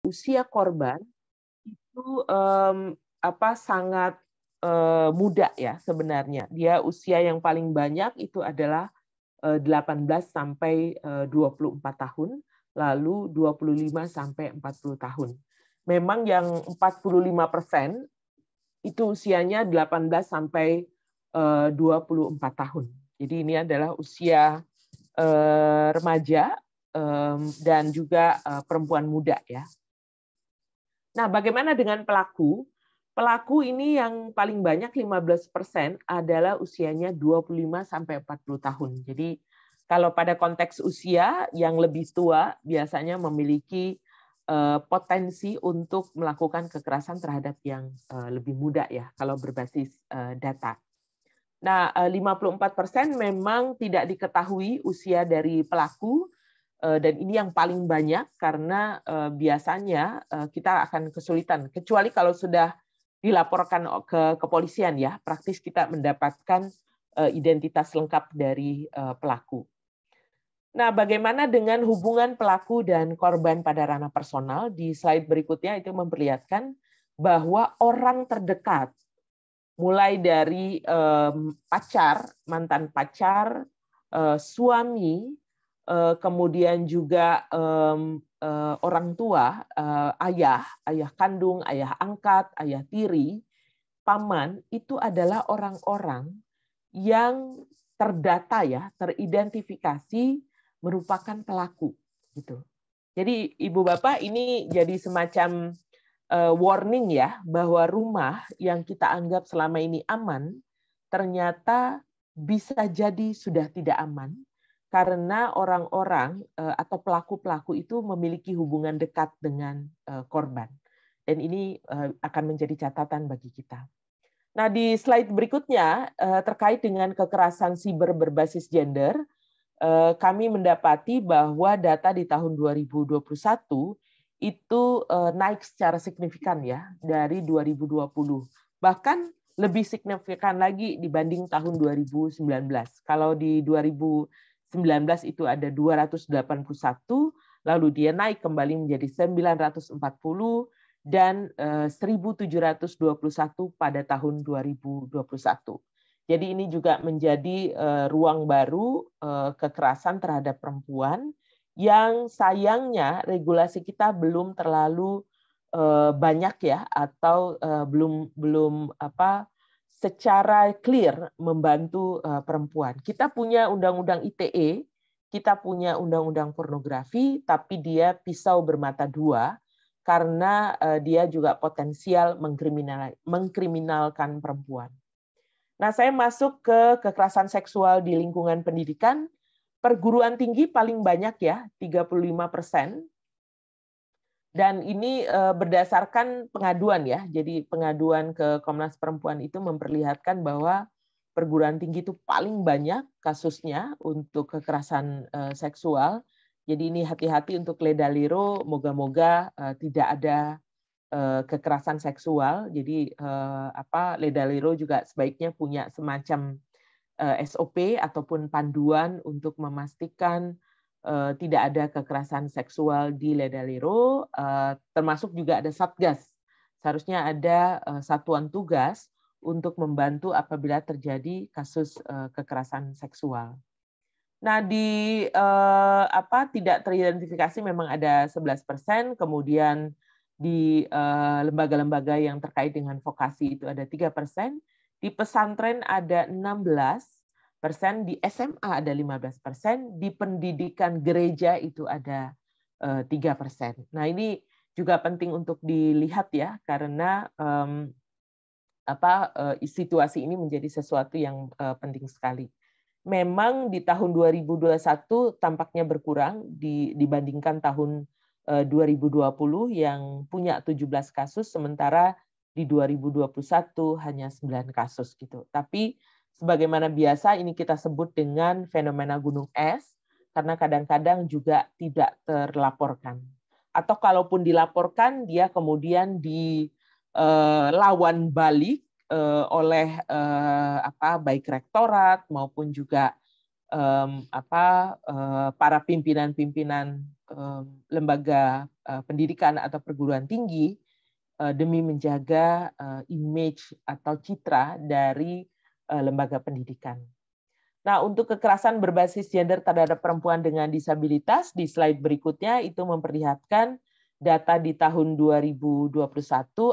usia korban itu sangat muda ya sebenarnya. Dia usia yang paling banyak itu adalah 18 sampai 24 tahun, lalu 25 sampai 40 tahun. Memang yang 45% itu usianya 18 sampai 24 tahun. Jadi ini adalah usia remaja dan juga perempuan muda ya. Nah, bagaimana dengan pelaku? Pelaku ini yang paling banyak 15% adalah usianya 25 sampai 40 tahun. Jadi kalau pada konteks usia yang lebih tua biasanya memiliki potensi untuk melakukan kekerasan terhadap yang lebih muda ya kalau berbasis data. Nah, 54% memang tidak diketahui usia dari pelaku. Dan ini yang paling banyak karena biasanya kita akan kesulitan, kecuali kalau sudah dilaporkan ke kepolisian ya, praktis kita mendapatkan identitas lengkap dari pelaku. Nah, bagaimana dengan hubungan pelaku dan korban pada ranah personal? Di slide berikutnya itu memperlihatkan bahwa orang terdekat, mulai dari pacar, mantan pacar, suami, kemudian juga orang tua, ayah kandung, ayah angkat, ayah tiri, paman, itu adalah orang-orang yang terdata ya, teridentifikasi merupakan pelaku gitu. Jadi Ibu Bapak ini jadi semacam warning ya, bahwa rumah yang kita anggap selama ini aman ternyata bisa jadi sudah tidak aman karena orang-orang atau pelaku-pelaku itu memiliki hubungan dekat dengan korban. Dan ini akan menjadi catatan bagi kita. Nah, di slide berikutnya terkait dengan kekerasan siber berbasis gender, kami mendapati bahwa data di tahun 2021 itu naik secara signifikan ya dari 2020. Bahkan lebih signifikan lagi dibanding tahun 2019. Kalau di 2019 itu ada 281, lalu dia naik kembali menjadi 940 dan 1.721 pada tahun 2021. Jadi ini juga menjadi ruang baru kekerasan terhadap perempuan yang sayangnya regulasi kita belum terlalu banyak ya, atau belum secara clear membantu perempuan. Kita punya undang-undang ITE, kita punya undang-undang pornografi, tapi dia pisau bermata dua karena dia juga potensial mengkriminalkan perempuan. Nah, saya masuk ke kekerasan seksual di lingkungan pendidikan. Perguruan tinggi paling banyak ya, 35%. Dan ini berdasarkan pengaduan ya. Jadi pengaduan ke Komnas Perempuan itu memperlihatkan bahwa perguruan tinggi itu paling banyak kasusnya untuk kekerasan seksual. Jadi ini hati-hati untuk Leda Liro, moga-moga tidak ada kekerasan seksual. Jadi Leda Liro juga sebaiknya punya semacam SOP ataupun panduan untuk memastikan tidak ada kekerasan seksual di Leda Liro, termasuk juga ada Satgas. Seharusnya ada satuan tugas untuk membantu apabila terjadi kasus kekerasan seksual. Nah, di tidak teridentifikasi memang ada 11%, kemudian di lembaga-lembaga yang terkait dengan vokasi itu ada 3%, di pesantren ada 16%, di SMA ada 15%, di pendidikan gereja itu ada 3%. Nah, ini juga penting untuk dilihat ya, karena situasi ini menjadi sesuatu yang penting sekali. Memang di tahun 2021 tampaknya berkurang dibandingkan tahun 2020 yang punya 17 kasus, sementara di 2021 hanya 9 kasus gitu. Tapi sebagaimana biasa ini kita sebut dengan fenomena gunung es, karena kadang-kadang juga tidak terlaporkan. Atau kalaupun dilaporkan, dia kemudian dilawan balik oleh baik rektorat maupun juga para pimpinan-pimpinan lembaga pendidikan atau perguruan tinggi demi menjaga image atau citra dari lembaga pendidikan. Nah, untuk kekerasan berbasis gender terhadap perempuan dengan disabilitas, di slide berikutnya itu memperlihatkan data di tahun 2021,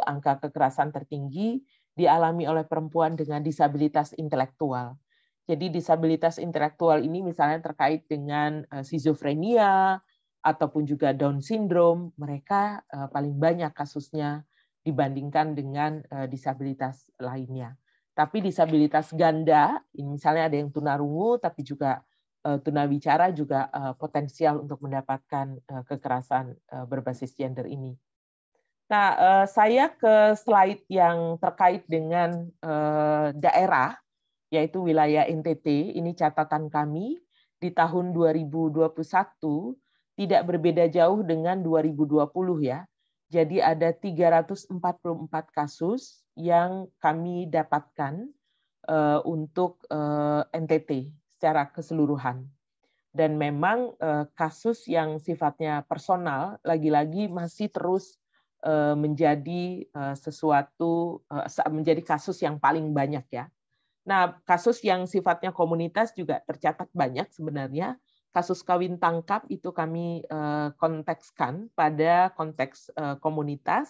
angka kekerasan tertinggi dialami oleh perempuan dengan disabilitas intelektual. Jadi disabilitas intelektual ini misalnya terkait dengan skizofrenia ataupun juga Down syndrome, mereka paling banyak kasusnya dibandingkan dengan disabilitas lainnya. Tapi disabilitas ganda, misalnya ada yang tunarungu, tapi juga tunawicara juga potensial untuk mendapatkan kekerasan berbasis gender ini. Nah, saya ke slide yang terkait dengan daerah, yaitu wilayah NTT. Ini catatan kami di tahun 2021 tidak berbeda jauh dengan 2020 ya. Jadi ada 344 kasus yang kami dapatkan untuk NTT secara keseluruhan. Dan memang kasus yang sifatnya personal lagi-lagi masih terus menjadi menjadi kasus yang paling banyak ya. Nah, kasus yang sifatnya komunitas juga tercatat banyak sebenarnya. Kasus kawin tangkap itu kami kontekskan pada konteks komunitas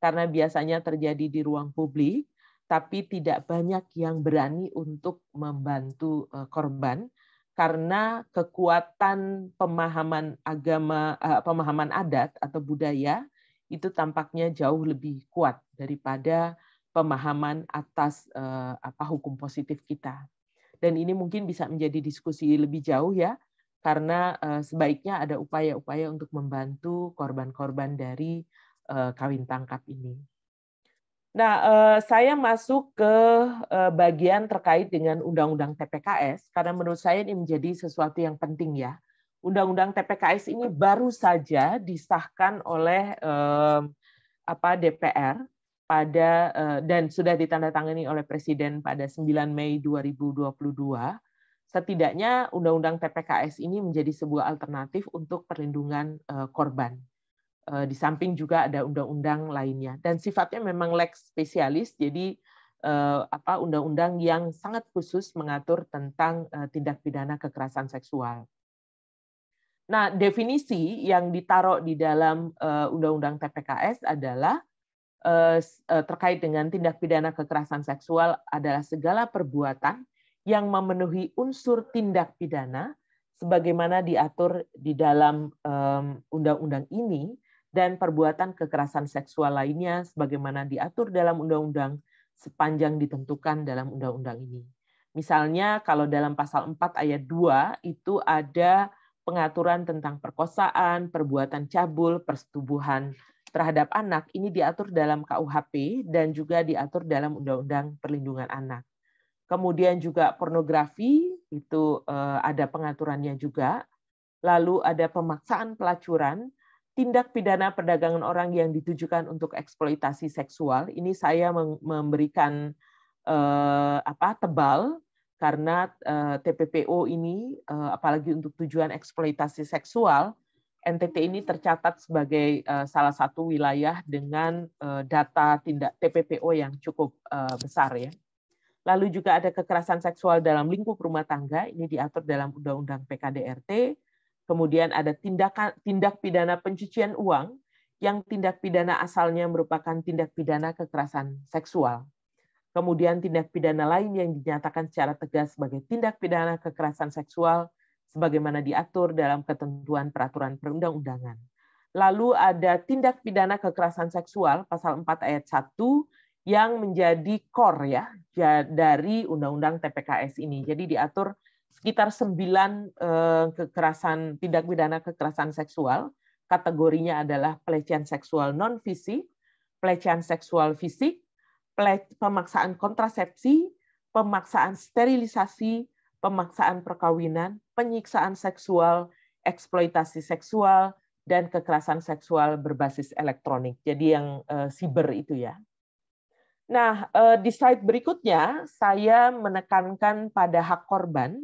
karena biasanya terjadi di ruang publik, tapi tidak banyak yang berani untuk membantu korban karena kekuatan pemahaman agama, pemahaman adat atau budaya itu tampaknya jauh lebih kuat daripada pemahaman atas hukum positif kita. Dan ini mungkin bisa menjadi diskusi lebih jauh ya, karena sebaiknya ada upaya-upaya untuk membantu korban-korban dari kawin tangkap ini. Nah, saya masuk ke bagian terkait dengan Undang-Undang TPKS, karena menurut saya ini menjadi sesuatu yang penting ya. Undang-Undang TPKS ini baru saja disahkan oleh DPR pada dan sudah ditandatangani oleh Presiden pada 9 Mei 2022. Setidaknya Undang-Undang TPKS ini menjadi sebuah alternatif untuk perlindungan korban. Di samping juga ada undang-undang lainnya dan sifatnya memang lex spesialis, jadi undang-undang yang sangat khusus mengatur tentang tindak pidana kekerasan seksual. Nah, definisi yang ditaruh di dalam undang-undang TPKS adalah terkait dengan tindak pidana kekerasan seksual adalah segala perbuatan yang memenuhi unsur tindak pidana sebagaimana diatur di dalam undang-undang ini dan perbuatan kekerasan seksual lainnya sebagaimana diatur dalam undang-undang sepanjang ditentukan dalam undang-undang ini. Misalnya kalau dalam pasal 4 ayat 2 itu ada pengaturan tentang perkosaan, perbuatan cabul, persetubuhan terhadap anak, ini diatur dalam KUHP dan juga diatur dalam Undang-Undang Perlindungan Anak. Kemudian juga pornografi, itu ada pengaturannya juga. Lalu ada pemaksaan pelacuran, tindak pidana perdagangan orang yang ditujukan untuk eksploitasi seksual. Ini saya memberikan tebal karena TPPO ini apalagi untuk tujuan eksploitasi seksual, NTT ini tercatat sebagai salah satu wilayah dengan data tindak TPPO yang cukup besar ya. Lalu juga ada kekerasan seksual dalam lingkup rumah tangga, ini diatur dalam Undang-Undang PKDRT. Kemudian ada tindak pidana pencucian uang, yang tindak pidana asalnya merupakan tindak pidana kekerasan seksual. Kemudian tindak pidana lain yang dinyatakan secara tegas sebagai tindak pidana kekerasan seksual, sebagaimana diatur dalam ketentuan peraturan perundang-undangan. Lalu ada tindak pidana kekerasan seksual, pasal 4 ayat 1, yang menjadi core ya dari Undang-Undang TPKS ini. Jadi diatur sekitar 9 tindak pidana kekerasan seksual. Kategorinya adalah pelecehan seksual non-fisik, pelecehan seksual fisik, pemaksaan kontrasepsi, pemaksaan sterilisasi, pemaksaan perkawinan, penyiksaan seksual, eksploitasi seksual, dan kekerasan seksual berbasis elektronik. Jadi yang siber itu ya. Nah, di slide berikutnya saya menekankan pada hak korban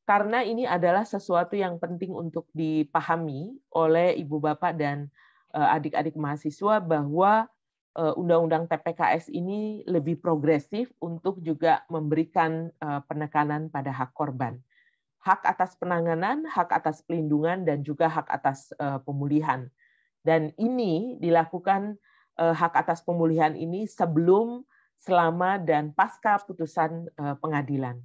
karena ini adalah sesuatu yang penting untuk dipahami oleh ibu bapak dan adik-adik mahasiswa bahwa Undang-Undang TPKS ini lebih progresif untuk juga memberikan penekanan pada hak korban. Hak atas penanganan, hak atas pelindungan, dan juga hak atas pemulihan. Dan ini dilakukan hak atas pemulihan ini sebelum, selama, dan pasca putusan pengadilan.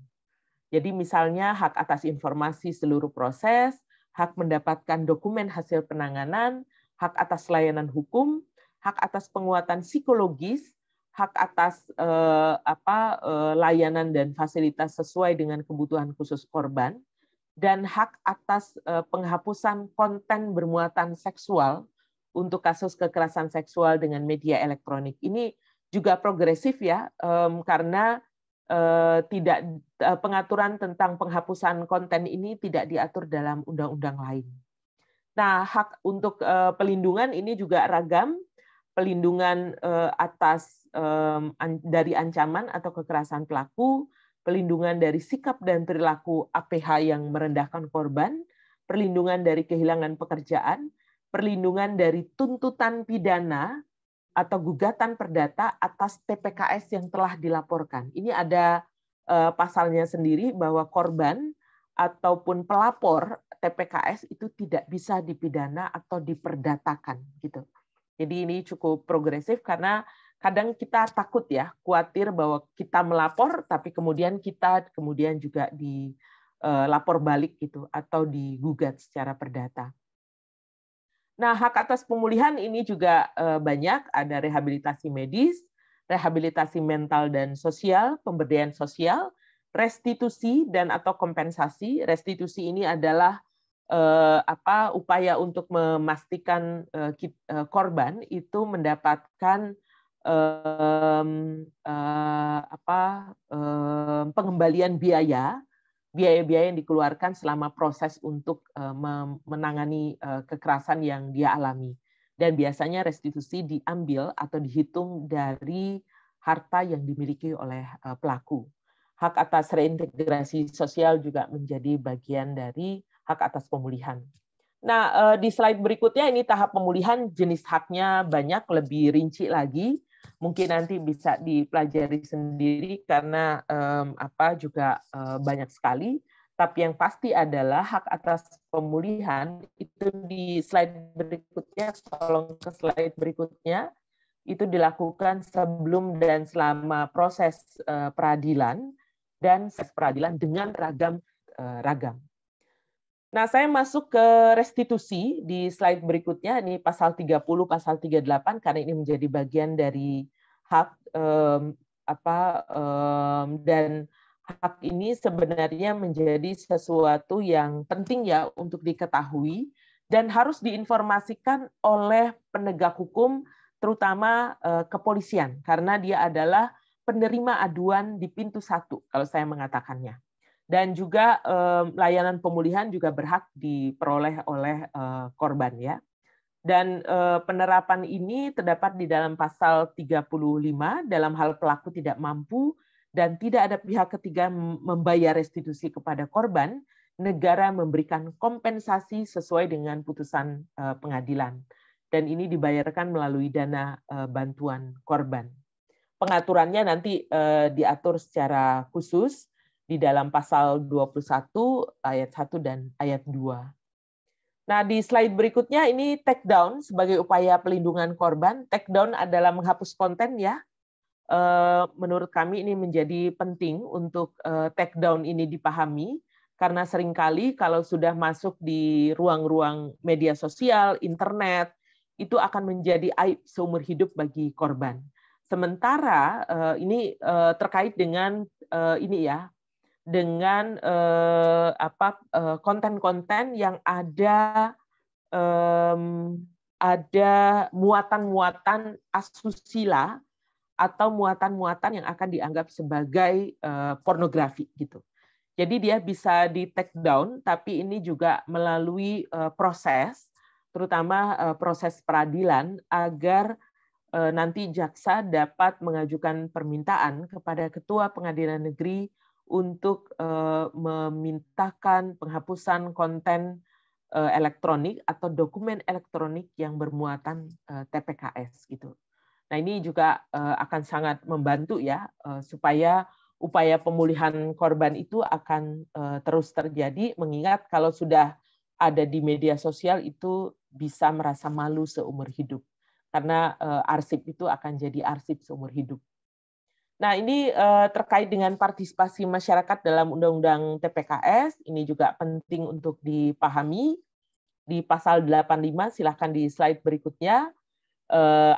Jadi misalnya hak atas informasi seluruh proses, hak mendapatkan dokumen hasil penanganan, hak atas layanan hukum, hak atas penguatan psikologis, hak atas layanan dan fasilitas sesuai dengan kebutuhan khusus korban, dan hak atas penghapusan konten bermuatan seksual untuk kasus kekerasan seksual dengan media elektronik. Ini juga progresif ya, karena tidak pengaturan tentang penghapusan konten ini tidak diatur dalam undang-undang lain. Nah, hak untuk pelindungan ini juga ragam, pelindungan atas dari ancaman atau kekerasan pelaku, pelindungan dari sikap dan perilaku APH yang merendahkan korban, perlindungan dari kehilangan pekerjaan, perlindungan dari tuntutan pidana atau gugatan perdata atas TPKS yang telah dilaporkan. Ini ada pasalnya sendiri bahwa korban ataupun pelapor TPKS itu tidak bisa dipidana atau diperdatakan gitu. Jadi ini cukup progresif karena kadang kita takut ya, khawatir bahwa kita melapor tapi kemudian kita juga dilapor balik gitu atau digugat secara perdata. Nah, hak atas pemulihan ini juga banyak, ada rehabilitasi medis, rehabilitasi mental dan sosial, pemberdayaan sosial, restitusi dan atau kompensasi. Restitusi ini adalah upaya untuk memastikan korban itu mendapatkan pengembalian biaya-biaya yang dikeluarkan selama proses untuk menangani kekerasan yang dia alami. Dan biasanya restitusi diambil atau dihitung dari harta yang dimiliki oleh pelaku. Hak atas reintegrasi sosial juga menjadi bagian dari hak atas pemulihan. Nah, di slide berikutnya ini tahap pemulihan, jenis haknya banyak, lebih rinci lagi. Mungkin nanti bisa dipelajari sendiri karena juga banyak sekali. Tapi yang pasti adalah hak atas pemulihan itu di slide berikutnya, tolong ke slide berikutnya, itu dilakukan sebelum dan selama proses peradilan dan proses peradilan dengan ragam. Nah, saya masuk ke restitusi di slide berikutnya, ini pasal 30, pasal 38, karena ini menjadi bagian dari hak dan hak ini sebenarnya menjadi sesuatu yang penting ya untuk diketahui dan harus diinformasikan oleh penegak hukum, terutama kepolisian, karena dia adalah penerima aduan di pintu 1, kalau saya mengatakannya. Dan juga layanan pemulihan juga berhak diperoleh oleh korban ya. Dan penerapan ini terdapat di dalam pasal 35 dalam hal pelaku tidak mampu dan tidak ada pihak ketiga membayar restitusi kepada korban, negara memberikan kompensasi sesuai dengan putusan pengadilan. Dan ini dibayarkan melalui dana bantuan korban. Pengaturannya nanti diatur secara khusus di dalam pasal 21 ayat 1 dan ayat 2. Nah, di slide berikutnya ini take down sebagai upaya pelindungan korban. Take down adalah menghapus konten ya. Menurut kami ini menjadi penting untuk take down ini dipahami karena seringkali kalau sudah masuk di ruang-ruang media sosial, internet, itu akan menjadi aib seumur hidup bagi korban. Sementara ini terkait dengan ini ya, dengan konten-konten yang ada muatan-muatan asusila atau muatan-muatan yang akan dianggap sebagai pornografi gitu. Jadi dia bisa di take down, tapi ini juga melalui proses, terutama proses peradilan agar nanti jaksa dapat mengajukan permintaan kepada Ketua Pengadilan Negeri untuk memintakan penghapusan konten elektronik atau dokumen elektronik yang bermuatan TPKS gitu. Nah, ini juga akan sangat membantu ya supaya upaya pemulihan korban itu akan terus terjadi, mengingat kalau sudah ada di media sosial itu bisa merasa malu seumur hidup. Karena arsip itu akan jadi arsip seumur hidup. Nah, ini terkait dengan partisipasi masyarakat dalam Undang-Undang TPKS, ini juga penting untuk dipahami. Di pasal 85, silahkan di slide berikutnya,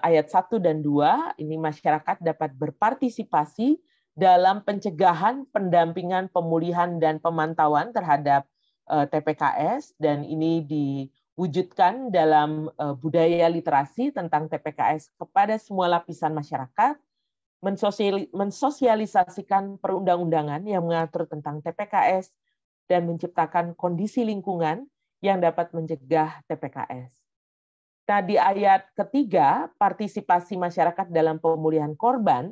ayat 1 dan 2, ini masyarakat dapat berpartisipasi dalam pencegahan, pendampingan, pemulihan, dan pemantauan terhadap TPKS, dan ini diwujudkan dalam budaya literasi tentang TPKS kepada semua lapisan masyarakat, mensosialisasikan perundang-undangan yang mengatur tentang TPKS, dan menciptakan kondisi lingkungan yang dapat mencegah TPKS. Nah, di ayat ketiga, partisipasi masyarakat dalam pemulihan korban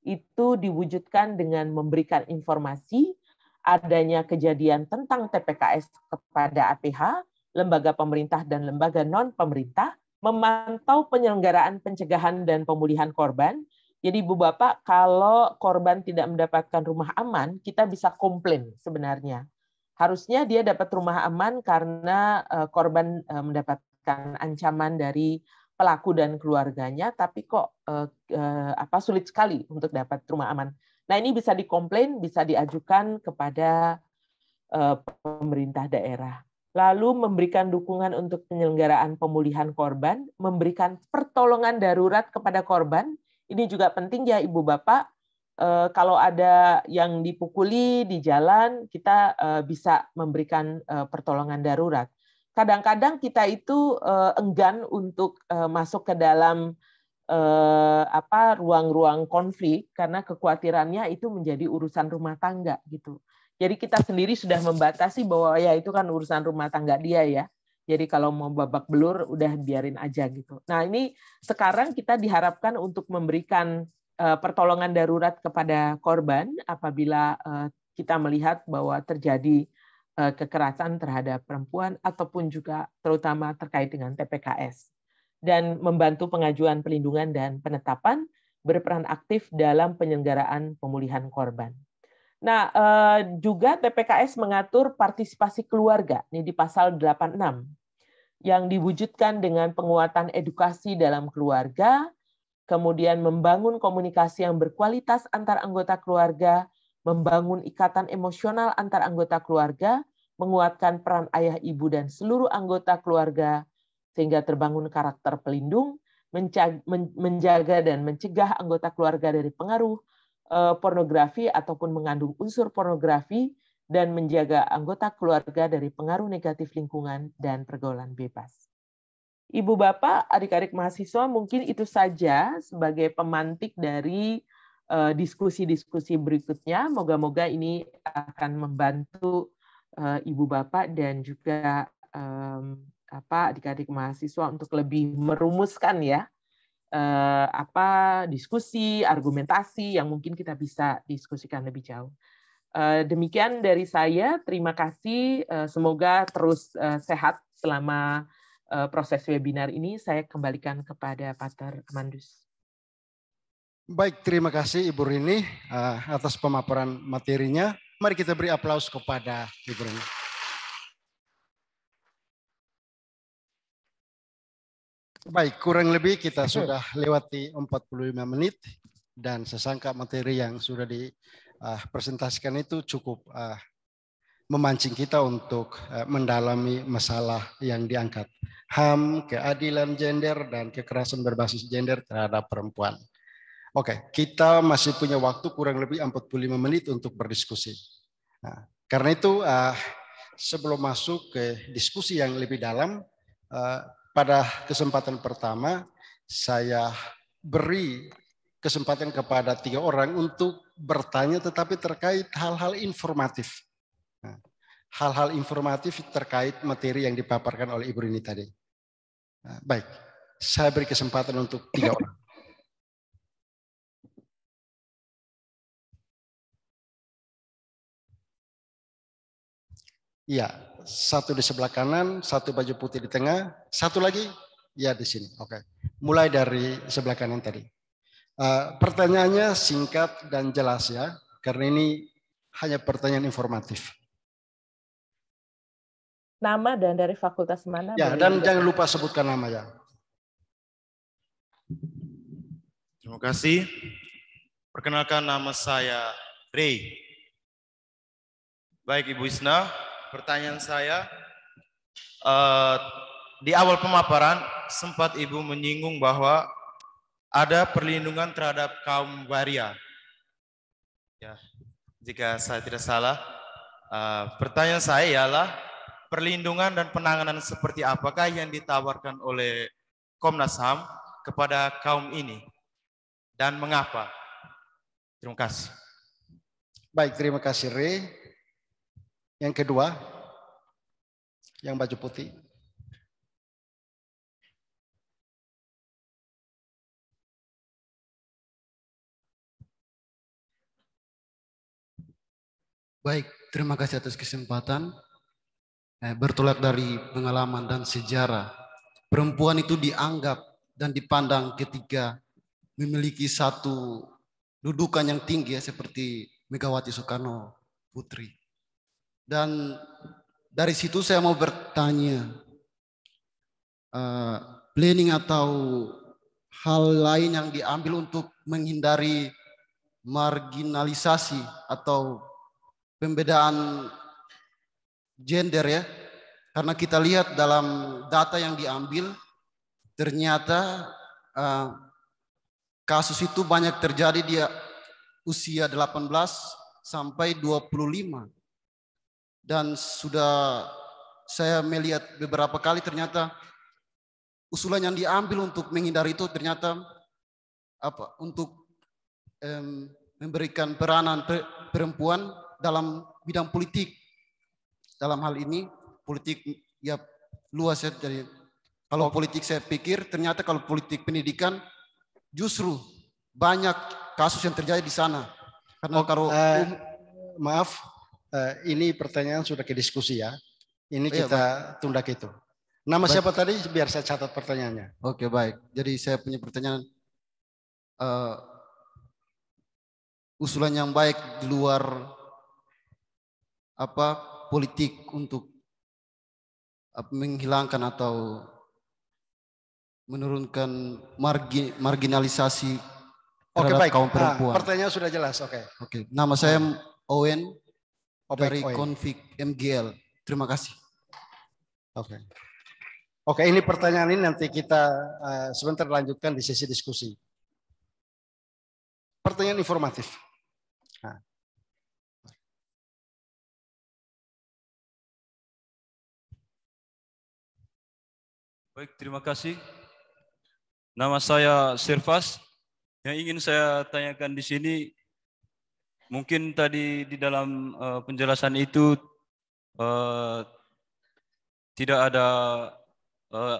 itu diwujudkan dengan memberikan informasi adanya kejadian tentang TPKS kepada APH, lembaga pemerintah dan lembaga non-pemerintah, memantau penyelenggaraan pencegahan dan pemulihan korban. Jadi Ibu Bapak, kalau korban tidak mendapatkan rumah aman, kita bisa komplain sebenarnya. Harusnya dia dapat rumah aman karena korban mendapatkan ancaman dari pelaku dan keluarganya, tapi kok sulit sekali untuk dapat rumah aman. Nah, ini bisa dikomplain, bisa diajukan kepada pemerintah daerah. Lalu memberikan dukungan untuk penyelenggaraan pemulihan korban, memberikan pertolongan darurat kepada korban. Ini juga penting ya Ibu Bapak. Kalau ada yang dipukuli di jalan, kita bisa memberikan pertolongan darurat. Kadang-kadang kita itu enggan untuk masuk ke dalam ruang-ruang konflik karena kekhawatirannya itu menjadi urusan rumah tangga gitu. Jadi kita sendiri sudah membatasi bahwa ya itu kan urusan rumah tangga dia ya. Jadi kalau mau babak belur udah biarin aja gitu. Nah, ini sekarang kita diharapkan untuk memberikan pertolongan darurat kepada korban apabila kita melihat bahwa terjadi kekerasan terhadap perempuan ataupun juga terutama terkait dengan TPKS. Dan membantu pengajuan perlindungan dan penetapan, berperan aktif dalam penyelenggaraan pemulihan korban. Nah, juga TPKS mengatur partisipasi keluarga, ini di pasal 86, yang diwujudkan dengan penguatan edukasi dalam keluarga, kemudian membangun komunikasi yang berkualitas antar anggota keluarga, membangun ikatan emosional antar anggota keluarga, menguatkan peran ayah, ibu, dan seluruh anggota keluarga, sehingga terbangun karakter pelindung, menjaga dan mencegah anggota keluarga dari pengaruh pornografi ataupun mengandung unsur pornografi, dan menjaga anggota keluarga dari pengaruh negatif lingkungan dan pergaulan bebas. Ibu Bapak, adik-adik mahasiswa, mungkin itu saja sebagai pemantik dari diskusi-diskusi berikutnya. Moga-moga ini akan membantu Ibu Bapak dan juga adik-adik mahasiswa untuk lebih merumuskan ya diskusi, argumentasi yang mungkin kita bisa diskusikan lebih jauh. Demikian dari saya, terima kasih. Semoga terus sehat selama proses webinar ini. Saya kembalikan kepada Pater Amandus. Baik, terima kasih Ibu Rini atas pemaparan materinya. Mari kita beri aplaus kepada Ibu Rini. Baik, kurang lebih kita sudah lewati 45 menit dan sesangka materi yang sudah dipresentasikan itu cukup memancing kita untuk mendalami masalah yang diangkat. HAM, keadilan gender, dan kekerasan berbasis gender terhadap perempuan. Oke, kita masih punya waktu kurang lebih 45 menit untuk berdiskusi. Nah, karena itu sebelum masuk ke diskusi yang lebih dalam, pada kesempatan pertama saya beri kesempatan kepada 3 orang untuk bertanya tetapi terkait hal-hal informatif. Hal-hal informatif terkait materi yang dipaparkan oleh Ibu Rini tadi. Baik, saya beri kesempatan untuk 3 orang. Iya, satu di sebelah kanan, satu baju putih di tengah, satu lagi ya di sini. Oke, mulai dari sebelah kanan tadi. Pertanyaannya singkat dan jelas ya, karena ini hanya pertanyaan informatif. Nama dan dari fakultas mana? Ya, dan jangan lupa sebutkan nama ya. Terima kasih. Perkenalkan, nama saya Ray. Baik Ibu Isna, pertanyaan saya, di awal pemaparan sempat Ibu menyinggung bahwa ada perlindungan terhadap kaum waria. Ya, jika saya tidak salah, pertanyaan saya ialah perlindungan dan penanganan seperti apakah yang ditawarkan oleh Komnas HAM kepada kaum ini dan mengapa? Terima kasih. Baik, terima kasih Ray. Yang kedua, yang baju putih. Baik, terima kasih atas kesempatan. Bertolak dari pengalaman dan sejarah, perempuan itu dianggap dan dipandang ketika memiliki satu dudukan yang tinggi ya, seperti Megawati Soekarno Putri. Dan dari situ saya mau bertanya, planning atau hal lain yang diambil untuk menghindari marginalisasi atau pembedaan gender ya, karena kita lihat dalam data yang diambil ternyata kasus itu banyak terjadi di usia 18 sampai 25, dan sudah saya melihat beberapa kali ternyata usulan yang diambil untuk menghindari itu ternyata untuk memberikan peranan perempuan dalam bidang politik. Dalam hal ini politik ya luas ya. Jadi kalau politik saya pikir ternyata kalau politik pendidikan justru banyak kasus yang terjadi di sana. Karena maaf, ini pertanyaan sudah ke diskusi ya. Ini kita tunda ke itu. Nama baik. Siapa tadi? Biar saya catat pertanyaannya. Oke, baik. Jadi saya punya pertanyaan. Usulan yang baik di luar politik untuk menghilangkan atau menurunkan marginalisasi terhadap kaum perempuan. Pertanyaan sudah jelas. Oke. Nama saya Owen dari Konfig MGL. Terima kasih. Oke, ini pertanyaan ini nanti kita sebentar lanjutkan di sesi diskusi. Pertanyaan informatif. Baik, terima kasih. Nama saya Sirfas. Yang ingin saya tanyakan di sini, mungkin tadi di dalam penjelasan itu tidak ada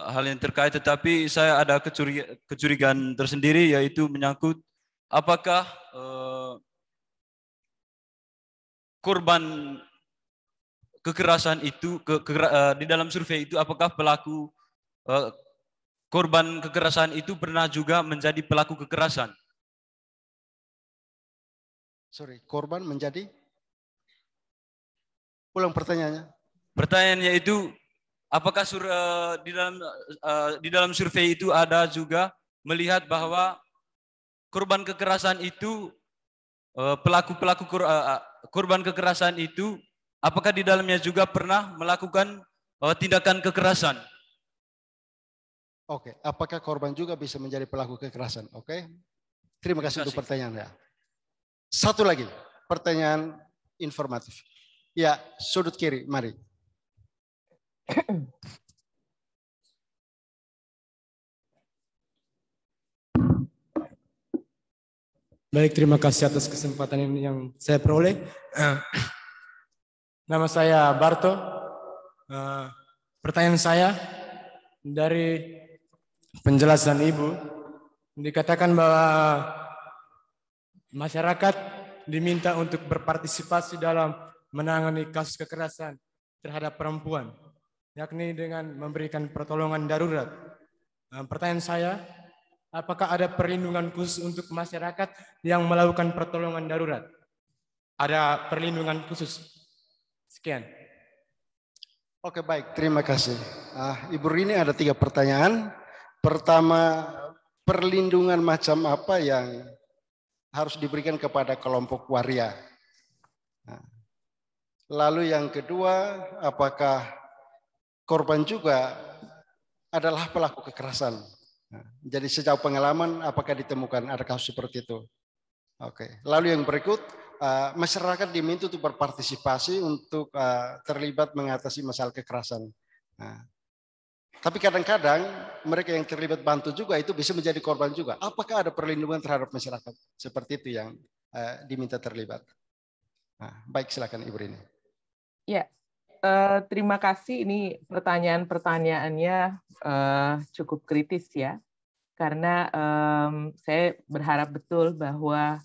hal yang terkait, tetapi saya ada kecurigaan tersendiri, yaitu menyangkut apakah korban kekerasan itu di dalam survei itu, apakah pelaku korban kekerasan itu pernah juga menjadi pelaku kekerasan? Korban menjadi? Ulang pertanyaannya. Pertanyaannya itu, apakah di dalam survei itu ada juga melihat bahwa korban kekerasan itu, korban kekerasan itu, apakah di dalamnya juga pernah melakukan tindakan kekerasan? Oke, apakah korban juga bisa menjadi pelaku kekerasan? Oke, terima kasih untuk pertanyaannya. Satu lagi, pertanyaan informatif. Ya, sudut kiri, mari. Baik, terima kasih atas kesempatan yang saya peroleh. Nama saya Barto. Pertanyaan saya, dari penjelasan Ibu, dikatakan bahwa masyarakat diminta untuk berpartisipasi dalam menangani kasus kekerasan. terhadap perempuan, yakni dengan memberikan pertolongan darurat. Pertanyaan saya, apakah ada perlindungan khusus untuk masyarakat yang melakukan pertolongan darurat? Ada perlindungan khusus? Sekian. Oke, baik, terima kasih. Ibu Rini ada 3 pertanyaan. Pertama, perlindungan macam apa yang harus diberikan kepada kelompok waria? Lalu yang kedua, apakah korban juga adalah pelaku kekerasan? Jadi sejauh pengalaman, apakah ditemukan ada kasus seperti itu? Oke. Lalu yang berikut, masyarakat diminta untuk berpartisipasi untuk terlibat mengatasi masalah kekerasan. Tapi kadang-kadang mereka yang terlibat bantu juga itu bisa menjadi korban juga. Apakah ada perlindungan terhadap masyarakat? Seperti itu yang diminta terlibat. Baik, silakan Ibu Rini. Ya, terima kasih. Ini pertanyaan-pertanyaannya cukup kritis ya. Karena saya berharap betul bahwa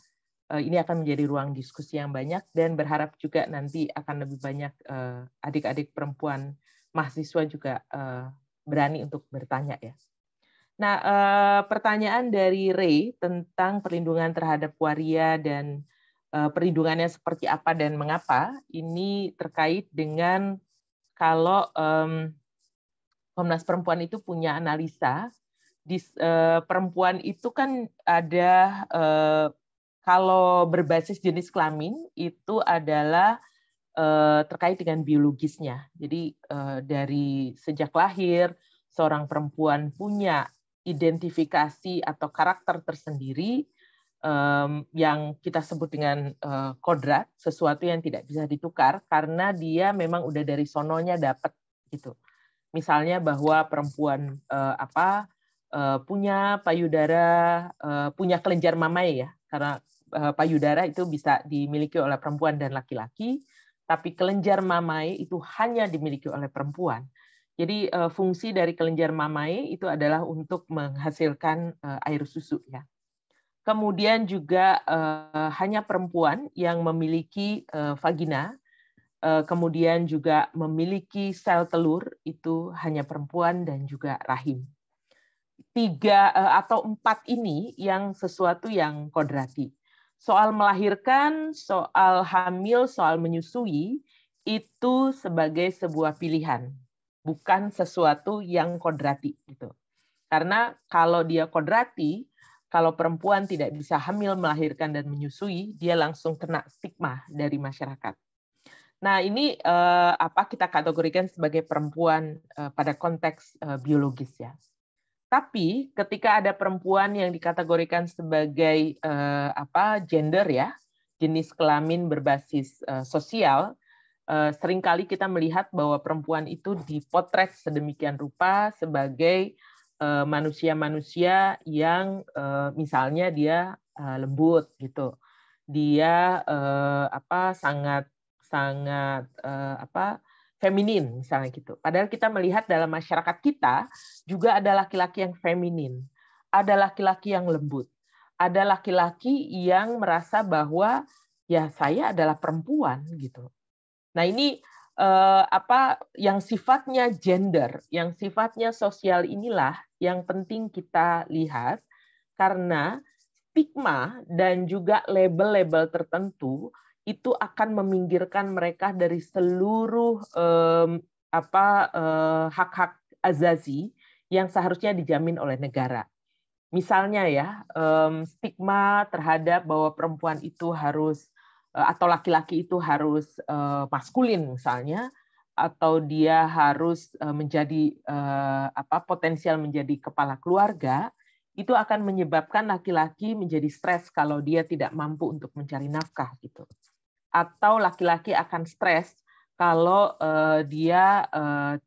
ini akan menjadi ruang diskusi yang banyak dan berharap juga nanti akan lebih banyak adik-adik perempuan mahasiswa juga berani untuk bertanya ya. Nah, pertanyaan dari Ray tentang perlindungan terhadap waria dan perlindungannya seperti apa dan mengapa, ini terkait dengan kalau Komnas Perempuan itu punya analisa di perempuan itu kan ada kalau berbasis jenis kelamin itu adalah terkait dengan biologisnya. Jadi dari sejak lahir seorang perempuan punya identifikasi atau karakter tersendiri yang kita sebut dengan kodrat, sesuatu yang tidak bisa ditukar karena dia memang udah dari sononya dapat gitu. Misalnya bahwa perempuan punya payudara, punya kelenjar mamai ya, karena payudara itu bisa dimiliki oleh perempuan dan laki-laki, tapi kelenjar mamai itu hanya dimiliki oleh perempuan. Jadi fungsi dari kelenjar mamai itu adalah untuk menghasilkan air susu ya. Kemudian juga hanya perempuan yang memiliki vagina, kemudian juga memiliki sel telur, itu hanya perempuan dan juga rahim. 3 atau 4 ini yang sesuatu yang kodrati. Soal melahirkan, soal hamil, soal menyusui, itu sebagai sebuah pilihan, bukan sesuatu yang kodrati. Gitu. Karena kalau dia kodrati, kalau perempuan tidak bisa hamil, melahirkan, dan menyusui, dia langsung kena stigma dari masyarakat. Nah, ini kita kategorikan sebagai perempuan pada konteks biologis ya. Tapi ketika ada perempuan yang dikategorikan sebagai gender ya, jenis kelamin berbasis sosial, seringkali kita melihat bahwa perempuan itu dipotret sedemikian rupa sebagai manusia-manusia yang misalnya dia lembut gitu, dia sangat feminin misalnya gitu. Padahal kita melihat dalam masyarakat kita juga ada laki-laki yang feminin, ada laki-laki yang lembut, ada laki-laki yang merasa bahwa ya saya adalah perempuan gitu. Nah ini yang sifatnya gender, yang sifatnya sosial inilah yang penting kita lihat karena stigma dan juga label-label tertentu itu akan meminggirkan mereka dari seluruh hak-hak azazi yang seharusnya dijamin oleh negara. Misalnya ya, stigma terhadap bahwa perempuan itu harus atau laki-laki itu harus maskulin misalnya, atau dia harus menjadi potensial menjadi kepala keluarga, itu akan menyebabkan laki-laki menjadi stres kalau dia tidak mampu untuk mencari nafkah gitu. Atau laki-laki akan stres kalau dia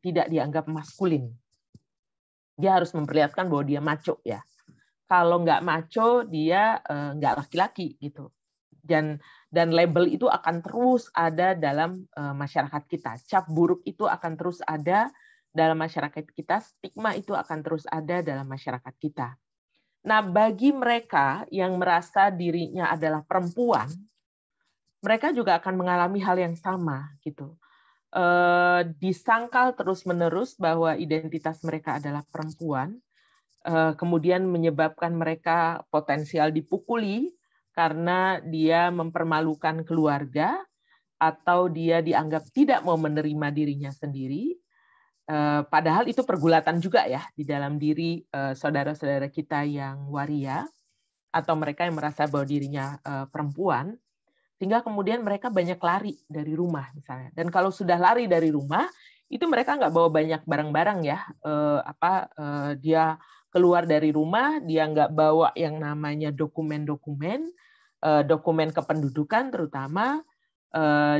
tidak dianggap maskulin. Dia harus memperlihatkan bahwa dia macho ya. Kalau nggak macho, dia nggak laki-laki gitu. Dan label itu akan terus ada dalam masyarakat kita. Cap buruk itu akan terus ada dalam masyarakat kita. Stigma itu akan terus ada dalam masyarakat kita. Nah, bagi mereka yang merasa dirinya adalah perempuan, mereka juga akan mengalami hal yang sama gitu. disangkal terus-menerus bahwa identitas mereka adalah perempuan, kemudian menyebabkan mereka potensial dipukuli karena dia mempermalukan keluarga atau dia dianggap tidak mau menerima dirinya sendiri. Padahal itu pergulatan juga ya di dalam diri saudara-saudara kita yang waria atau mereka yang merasa bahwa dirinya perempuan, sehingga kemudian mereka banyak lari dari rumah misalnya. Dan kalau sudah lari dari rumah, itu mereka nggak bawa banyak barang-barang ya. Dia keluar dari rumah, dia nggak bawa yang namanya dokumen-dokumen, dokumen kependudukan terutama.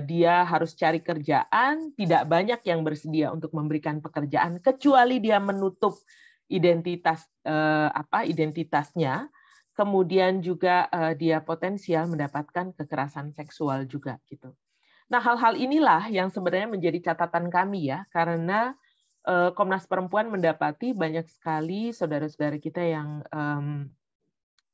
Dia harus cari kerjaan, tidak banyak yang bersedia untuk memberikan pekerjaan kecuali dia menutup identitasnya. Kemudian juga dia potensial mendapatkan kekerasan seksual juga gitu. Nah, hal-hal inilah yang sebenarnya menjadi catatan kami ya, karena Komnas Perempuan mendapati banyak sekali saudara-saudara kita yang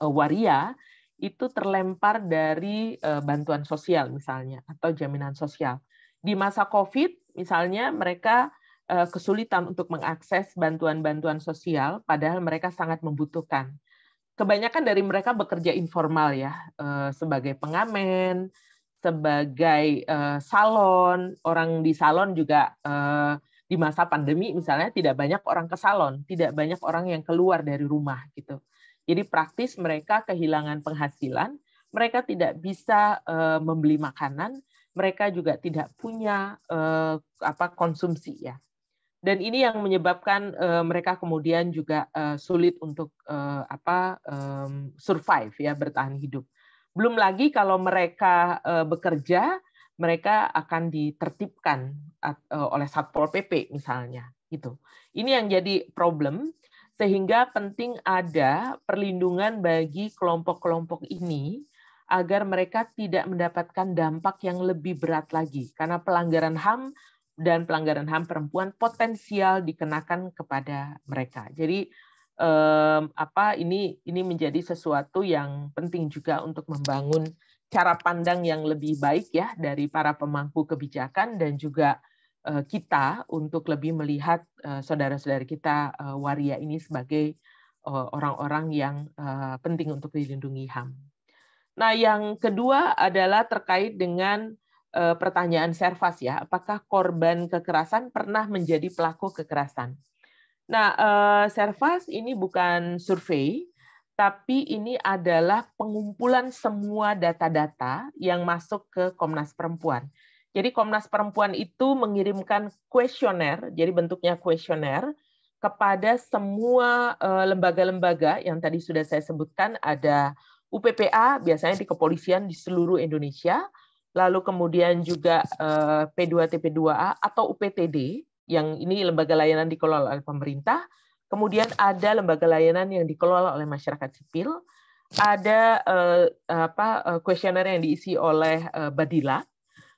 waria itu terlempar dari bantuan sosial misalnya atau jaminan sosial. Di masa COVID misalnya mereka kesulitan untuk mengakses bantuan-bantuan sosial padahal mereka sangat membutuhkan. Kebanyakan dari mereka bekerja informal ya, sebagai pengamen, sebagai salon. Orang di salon juga di masa pandemi misalnya tidak banyak orang ke salon, tidak banyak orang yang keluar dari rumah gitu. Jadi praktis mereka kehilangan penghasilan, mereka tidak bisa membeli makanan, mereka juga tidak punya konsumsi ya. Dan ini yang menyebabkan mereka kemudian juga sulit untuk survive ya, bertahan hidup. Belum lagi kalau mereka bekerja, mereka akan ditertibkan oleh Satpol PP misalnya gitu. Ini yang jadi problem. Sehingga penting ada perlindungan bagi kelompok-kelompok ini agar mereka tidak mendapatkan dampak yang lebih berat lagi. Karena pelanggaran HAM dan pelanggaran HAM perempuan potensial dikenakan kepada mereka. Jadi ini menjadi sesuatu yang penting juga untuk membangun cara pandang yang lebih baik ya dari para pemangku kebijakan dan juga kita untuk lebih melihat saudara-saudara kita waria ini sebagai orang-orang yang penting untuk dilindungi HAM. Nah, yang kedua adalah terkait dengan pertanyaan Servas ya, apakah korban kekerasan pernah menjadi pelaku kekerasan? Nah, Servas ini bukan survei, tapi ini adalah pengumpulan semua data-data yang masuk ke Komnas Perempuan. Jadi Komnas Perempuan itu mengirimkan kuesioner, jadi bentuknya kuesioner, kepada semua lembaga-lembaga yang tadi sudah saya sebutkan, ada UPPA, biasanya di kepolisian di seluruh Indonesia, lalu kemudian juga P2TP2A atau UPTD, yang ini lembaga layanan dikelola oleh pemerintah, kemudian ada lembaga layanan yang dikelola oleh masyarakat sipil, ada kuesioner yang diisi oleh Badila,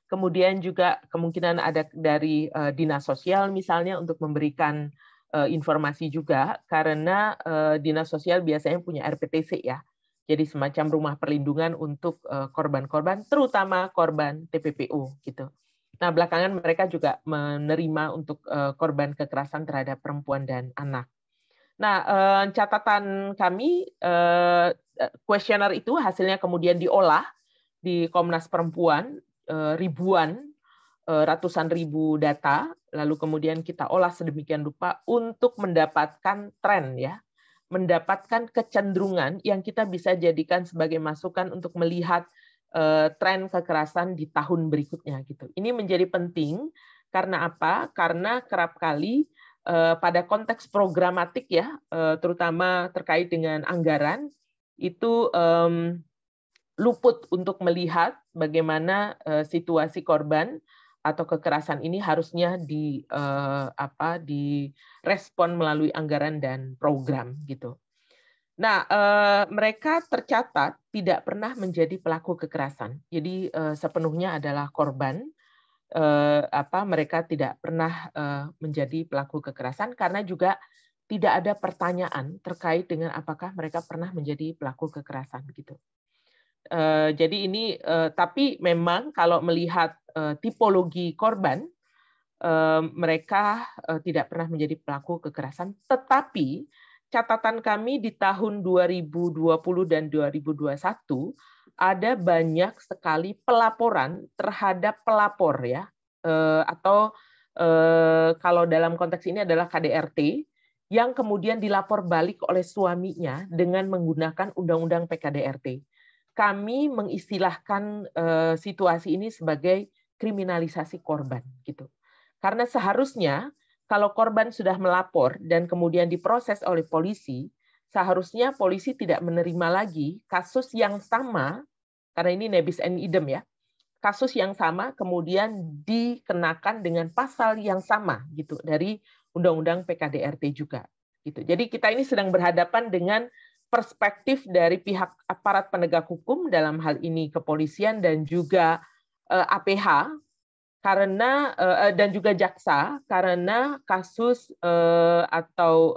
kemudian juga kemungkinan ada dari dinas sosial misalnya untuk memberikan informasi juga, karena dinas sosial biasanya punya RPTC ya, jadi semacam rumah perlindungan untuk korban-korban, terutama korban TPPO gitu. Nah, belakangan mereka juga menerima untuk korban kekerasan terhadap perempuan dan anak. Nah, catatan kami, kuesioner itu hasilnya kemudian diolah di Komnas Perempuan, ratusan ribu data, lalu kemudian kita olah sedemikian rupa untuk mendapatkan tren ya, mendapatkan kecenderungan yang kita bisa jadikan sebagai masukan untuk melihat tren kekerasan di tahun berikutnya gitu. Ini menjadi penting karena apa? Karena kerap kali pada konteks programatik ya, terutama terkait dengan anggaran, itu luput untuk melihat bagaimana situasi korban atau kekerasan ini harusnya direspon melalui anggaran dan program gitu. Nah, mereka tercatat tidak pernah menjadi pelaku kekerasan. Jadi sepenuhnya adalah korban. Mereka tidak pernah menjadi pelaku kekerasan karena juga tidak ada pertanyaan terkait dengan apakah mereka pernah menjadi pelaku kekerasan gitu. Jadi ini, tapi memang kalau melihat tipologi korban, mereka tidak pernah menjadi pelaku kekerasan, tetapi catatan kami di tahun 2020 dan 2021 ada banyak sekali pelaporan terhadap pelapor ya, atau kalau dalam konteks ini adalah KDRT yang kemudian dilapor balik oleh suaminya dengan menggunakan Undang-Undang PKDRT. Kami mengistilahkan situasi ini sebagai kriminalisasi korban gitu. Karena seharusnya kalau korban sudah melapor dan kemudian diproses oleh polisi, seharusnya polisi tidak menerima lagi kasus yang sama, karena ini nebis and idem ya, kasus yang sama kemudian dikenakan dengan pasal yang sama gitu dari Undang-Undang PKDRT juga gitu. Jadi kita ini sedang berhadapan dengan perspektif dari pihak aparat penegak hukum, dalam hal ini kepolisian dan juga APH, karena dan juga jaksa, karena kasus atau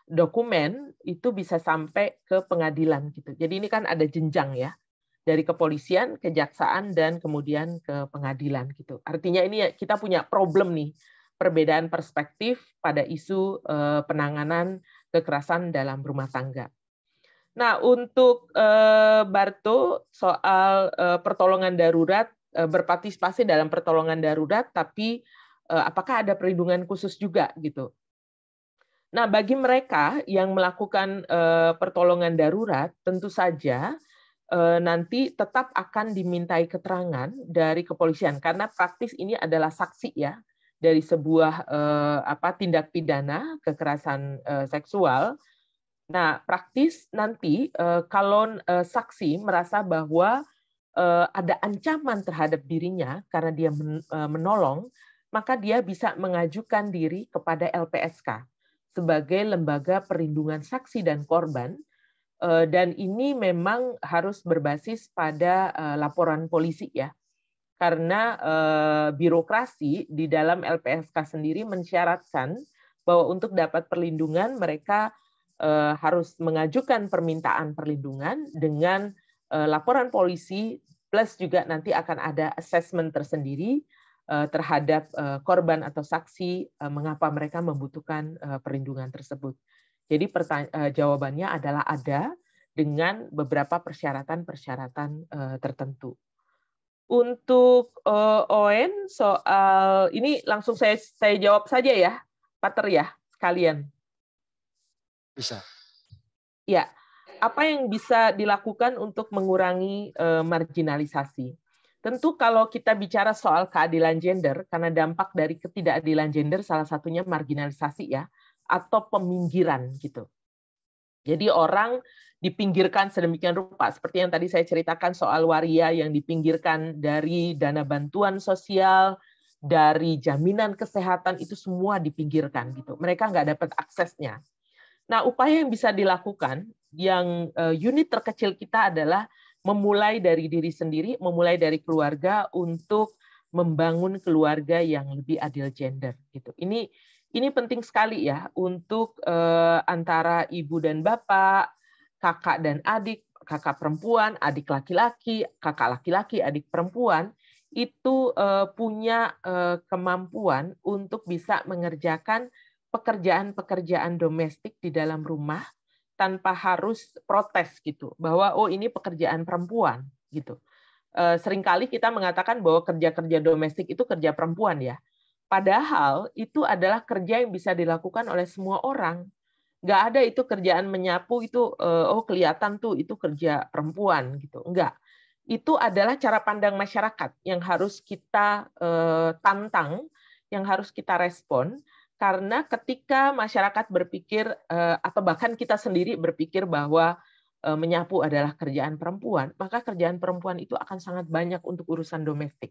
dokumen itu bisa sampai ke pengadilan gitu. Jadi ini kan ada jenjang ya, dari kepolisian, kejaksaan, dan kemudian ke pengadilan gitu. Artinya ini kita punya problem nih, perbedaan perspektif pada isu penanganan kekerasan dalam rumah tangga. Nah, untuk Barto soal pertolongan darurat, berpartisipasi dalam pertolongan darurat, tapi apakah ada perlindungan khusus juga gitu. Nah, bagi mereka yang melakukan pertolongan darurat, tentu saja nanti tetap akan dimintai keterangan dari kepolisian, karena praktis ini adalah saksi ya dari sebuah tindak pidana kekerasan seksual. Nah, praktis nanti kalau saksi merasa bahwa ada ancaman terhadap dirinya karena dia menolong, maka dia bisa mengajukan diri kepada LPSK sebagai lembaga perlindungan saksi dan korban, dan ini memang harus berbasis pada laporan polisi ya, karena birokrasi di dalam LPSK sendiri mensyaratkan bahwa untuk dapat perlindungan mereka harus mengajukan permintaan perlindungan dengan laporan polisi, plus juga nanti akan ada assessment tersendiri terhadap korban atau saksi mengapa mereka membutuhkan perlindungan tersebut. Jadi jawabannya adalah ada dengan beberapa persyaratan-persyaratan tertentu. Untuk Owen soal ini langsung saya jawab saja ya, Pater ya, sekalian. Bisa. Ya. Apa yang bisa dilakukan untuk mengurangi marginalisasi? Tentu kalau kita bicara soal keadilan gender, karena dampak dari ketidakadilan gender salah satunya marginalisasi ya, atau peminggiran gitu. Jadi orang dipinggirkan sedemikian rupa, seperti yang tadi saya ceritakan soal waria yang dipinggirkan dari dana bantuan sosial, dari jaminan kesehatan, itu semua dipinggirkan gitu. Mereka nggak dapat aksesnya. Nah, upaya yang bisa dilakukan, yang unit terkecil kita adalah memulai dari diri sendiri, memulai dari keluarga untuk membangun keluarga yang lebih adil gender. Gitu. Ini penting sekali ya untuk antara ibu dan bapak, kakak dan adik, kakak perempuan, adik laki-laki, kakak laki-laki, adik perempuan, itu punya kemampuan untuk bisa mengerjakan pekerjaan-pekerjaan domestik di dalam rumah tanpa harus protes gitu, bahwa oh ini pekerjaan perempuan gitu. Seringkali kita mengatakan bahwa kerja-kerja domestik itu kerja perempuan ya. Padahal itu adalah kerja yang bisa dilakukan oleh semua orang. Nggak ada itu kerjaan menyapu itu oh kelihatan tuh itu kerja perempuan gitu. Enggak. Itu adalah cara pandang masyarakat yang harus kita tantang, yang harus kita respon. Karena ketika masyarakat berpikir, atau bahkan kita sendiri berpikir bahwa menyapu adalah kerjaan perempuan, maka kerjaan perempuan itu akan sangat banyak untuk urusan domestik.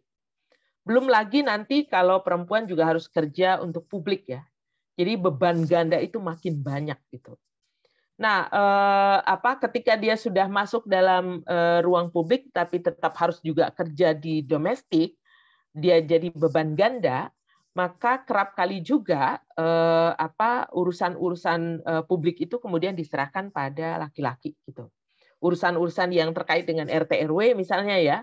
Belum lagi nanti kalau perempuan juga harus kerja untuk publik ya. Jadi beban ganda itu makin banyak gitu. Nah, ketika dia sudah masuk dalam ruang publik tapi tetap harus juga kerja di domestik, dia jadi beban ganda, maka kerap kali juga urusan-urusan publik itu kemudian diserahkan pada laki-laki gitu. Urusan-urusan yang terkait dengan RT RW misalnya ya,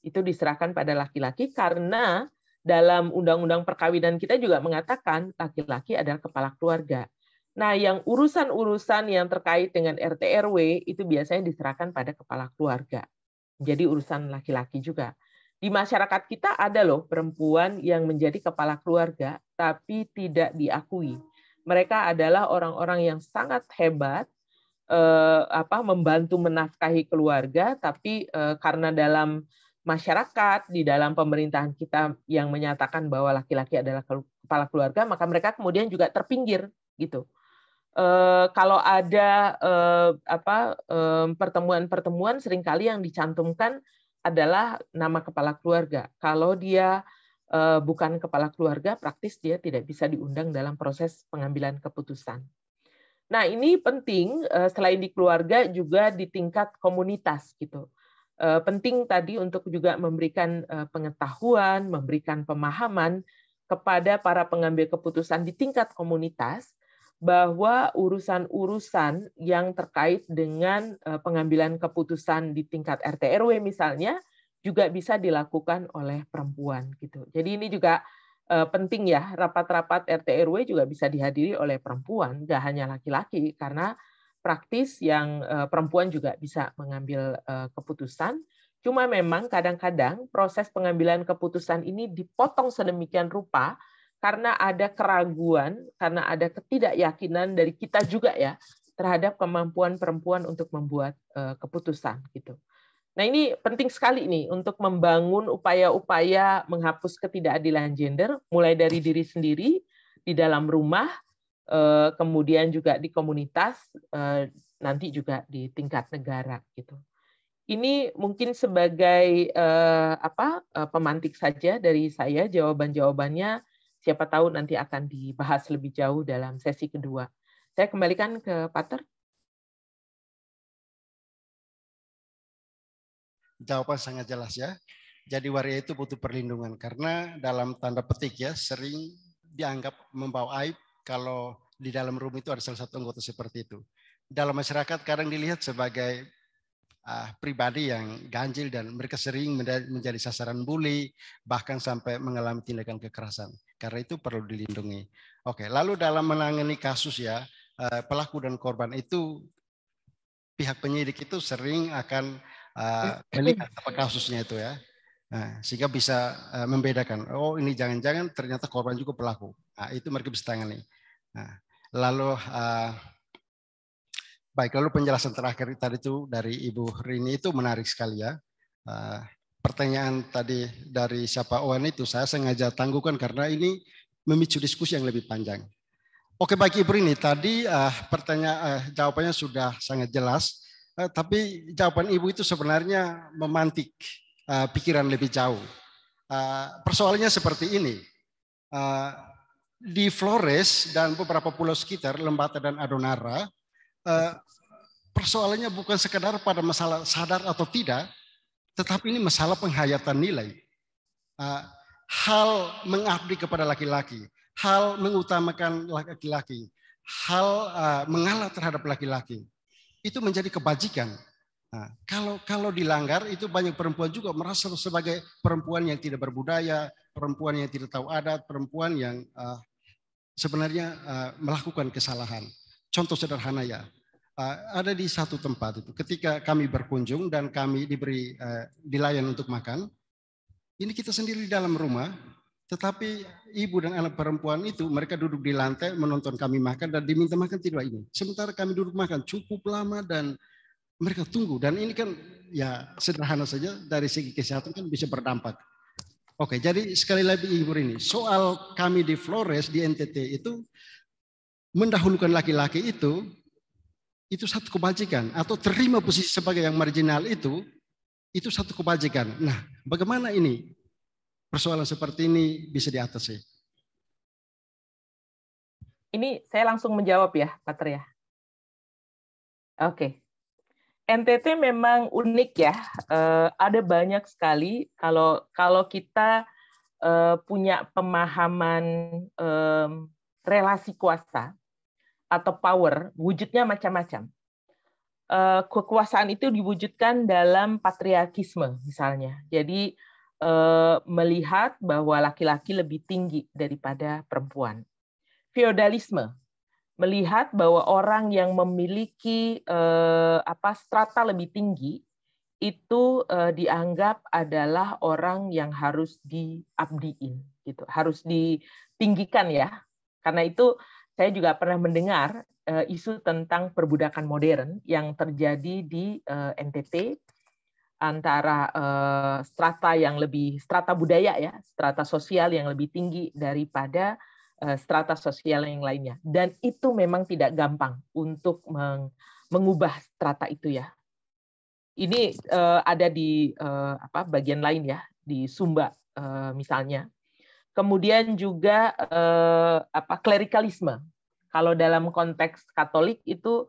itu diserahkan pada laki-laki karena dalam undang-undang perkawinan kita juga mengatakan laki-laki adalah kepala keluarga. Nah, yang urusan-urusan yang terkait dengan RT RW itu biasanya diserahkan pada kepala keluarga. Jadi urusan laki-laki juga. Di masyarakat kita ada loh perempuan yang menjadi kepala keluarga tapi tidak diakui. Mereka adalah orang-orang yang sangat hebat, membantu menafkahi keluarga, tapi karena dalam masyarakat, di dalam pemerintahan kita yang menyatakan bahwa laki-laki adalah kepala keluarga, maka mereka kemudian juga terpinggir gitu. Kalau ada pertemuan-pertemuan, seringkali yang dicantumkan adalah nama kepala keluarga. Kalau dia bukan kepala keluarga, praktis dia tidak bisa diundang dalam proses pengambilan keputusan. Nah, ini penting selain di keluarga juga di tingkat komunitas gitu. Penting tadi untuk juga memberikan pengetahuan, memberikan pemahaman kepada para pengambil keputusan di tingkat komunitas bahwa urusan-urusan yang terkait dengan pengambilan keputusan di tingkat RT RW misalnya juga bisa dilakukan oleh perempuan gitu. Jadi ini juga penting ya, rapat-rapat RT RW juga bisa dihadiri oleh perempuan, nggak hanya laki-laki, karena praktis yang perempuan juga bisa mengambil keputusan. Cuma memang kadang-kadang proses pengambilan keputusan ini dipotong sedemikian rupa karena ada keraguan, karena ada ketidakyakinan dari kita juga ya terhadap kemampuan perempuan untuk membuat keputusan gitu. Nah, ini penting sekali nih untuk membangun upaya-upaya menghapus ketidakadilan gender mulai dari diri sendiri di dalam rumah, kemudian juga di komunitas, nanti juga di tingkat negara gitu. Ini mungkin sebagai pemantik saja dari saya, jawaban-jawabannya siapa tahu nanti akan dibahas lebih jauh dalam sesi kedua. Saya kembalikan ke Pater. Jawaban sangat jelas ya. Jadi waria itu butuh perlindungan karena dalam tanda petik ya sering dianggap membawa aib kalau di dalam rumah itu ada salah satu anggota seperti itu. Dalam masyarakat kadang dilihat sebagai pribadi yang ganjil dan mereka sering menjadi sasaran bully, bahkan sampai mengalami tindakan kekerasan. Karena itu perlu dilindungi. Oke, lalu dalam menangani kasus ya, pelaku dan korban itu pihak penyidik itu sering akan melihat apa kasusnya itu ya. Nah, sehingga bisa membedakan, oh ini jangan-jangan ternyata korban juga pelaku. Nah, itu mereka bisa tangani. Nah, lalu baik, lalu penjelasan terakhir tadi itu dari Ibu Rini itu menarik sekali ya. Pertanyaan tadi dari siapa Owen itu saya sengaja tangguhkan karena ini memicu diskusi yang lebih panjang. Oke, baik Ibu Rini, tadi jawabannya sudah sangat jelas, tapi jawaban Ibu itu sebenarnya memantik pikiran lebih jauh. Persoalannya seperti ini. Di Flores dan beberapa pulau sekitar, Lembata dan Adonara, persoalannya bukan sekedar pada masalah sadar atau tidak, tetapi ini masalah penghayatan nilai. Hal mengabdi kepada laki-laki, hal mengutamakan laki-laki, hal mengalah terhadap laki-laki, itu menjadi kebajikan. Nah, kalau dilanggar itu banyak perempuan juga merasa sebagai perempuan yang tidak berbudaya, perempuan yang tidak tahu adat, perempuan yang sebenarnya melakukan kesalahan. Contoh sederhana ya, ada di satu tempat itu ketika kami berkunjung dan kami diberi dilayan untuk makan, ini kita sendiri di dalam rumah, tetapi ibu dan anak perempuan itu mereka duduk di lantai menonton kami makan dan diminta makan tidak ini. Sementara kami duduk makan cukup lama dan mereka tunggu, dan ini kan ya sederhana saja dari segi kesehatan kan bisa berdampak. Oke, jadi sekali lagi Ibu Rini, soal kami di Flores di NTT itu mendahulukan laki-laki itu satu kebajikan, atau terima posisi sebagai yang marginal itu satu kebajikan. Nah, bagaimana ini persoalan seperti ini bisa diatasi? Ini saya langsung menjawab ya, Pater ya. Oke. NTT memang unik ya. Ada banyak sekali kalau kita punya pemahaman relasi kuasa atau power, wujudnya macam-macam. Kekuasaan itu diwujudkan dalam patriarkisme misalnya. Jadi melihat bahwa laki-laki lebih tinggi daripada perempuan. Feodalisme melihat bahwa orang yang memiliki strata lebih tinggi itu dianggap adalah orang yang harus diabdiin, gitu, harus ditinggikan ya. Karena itu saya juga pernah mendengar isu tentang perbudakan modern yang terjadi di NTT antara strata budaya ya, strata sosial yang lebih tinggi daripada strata sosial yang lainnya. Dan itu memang tidak gampang untuk mengubah strata itu ya. Ini ada di bagian lain ya, di Sumba misalnya. Kemudian juga klerikalisme. Kalau dalam konteks Katolik itu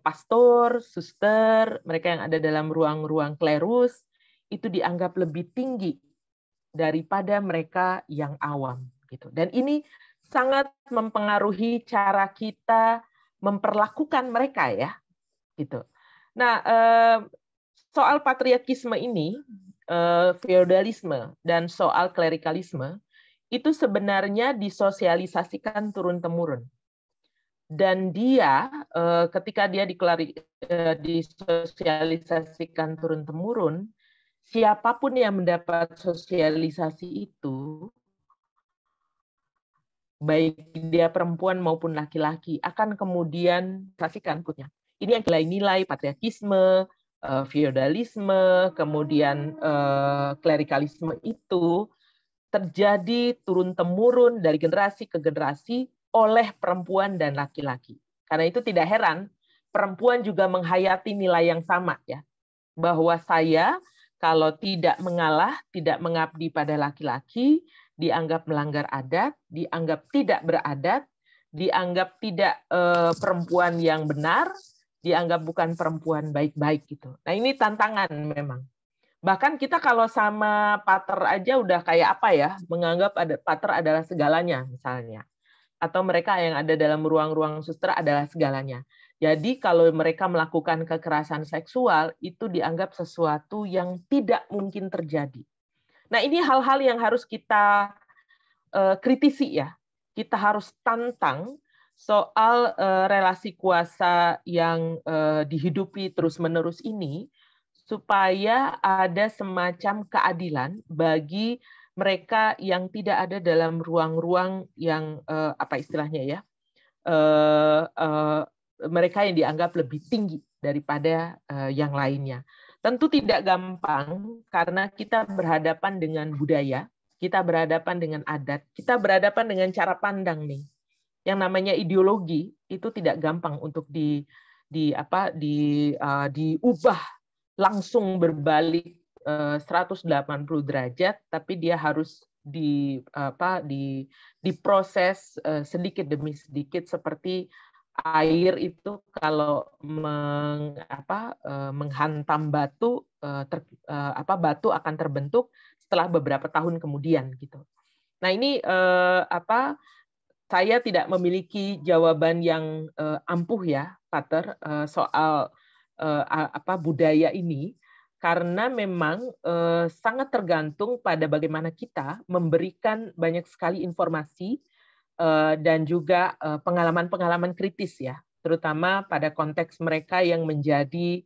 pastor, suster, mereka yang ada dalam ruang-ruang klerus itu dianggap lebih tinggi daripada mereka yang awam, gitu. Dan ini sangat mempengaruhi cara kita memperlakukan mereka ya, gitu. Nah, soal patriarkisme ini, feodalisme dan soal klerikalisme itu sebenarnya disosialisasikan turun-temurun. Dan dia ketika dia disosialisasikan turun-temurun, siapapun yang mendapat sosialisasi itu, baik dia perempuan maupun laki-laki, akan kemudian saksikan punya. Ini yang nilai-nilai patriarkisme, feodalisme, kemudian klerikalisme itu terjadi turun-temurun dari generasi ke generasi oleh perempuan dan laki-laki. Karena itu tidak heran perempuan juga menghayati nilai yang sama ya. Bahwa saya kalau tidak mengalah, tidak mengabdi pada laki-laki, dianggap melanggar adat, dianggap tidak beradat, dianggap tidak perempuan yang benar, dianggap bukan perempuan baik-baik gitu. Nah, ini tantangan memang. Bahkan kita kalau sama pater aja udah kayak apa ya, menganggap pater adalah segalanya misalnya. Atau mereka yang ada dalam ruang-ruang suster adalah segalanya. Jadi kalau mereka melakukan kekerasan seksual, itu dianggap sesuatu yang tidak mungkin terjadi. Nah, ini hal-hal yang harus kita kritisi ya. Kita harus tantang soal relasi kuasa yang dihidupi terus-menerus ini, supaya ada semacam keadilan bagi mereka yang tidak ada dalam ruang-ruang yang apa istilahnya ya, mereka yang dianggap lebih tinggi daripada yang lainnya. Tentu tidak gampang karena kita berhadapan dengan budaya, kita berhadapan dengan adat, kita berhadapan dengan cara pandang nih. Yang namanya ideologi itu tidak gampang untuk diubah langsung berbalik 180 derajat, tapi dia harus diproses sedikit demi sedikit seperti air itu kalau menghantam batu, batu akan terbentuk setelah beberapa tahun kemudian gitu. Nah ini saya tidak memiliki jawaban yang ampuh ya, Pater, soal budaya ini. Karena memang sangat tergantung pada bagaimana kita memberikan banyak sekali informasi dan juga pengalaman-pengalaman kritis ya, terutama pada konteks mereka yang menjadi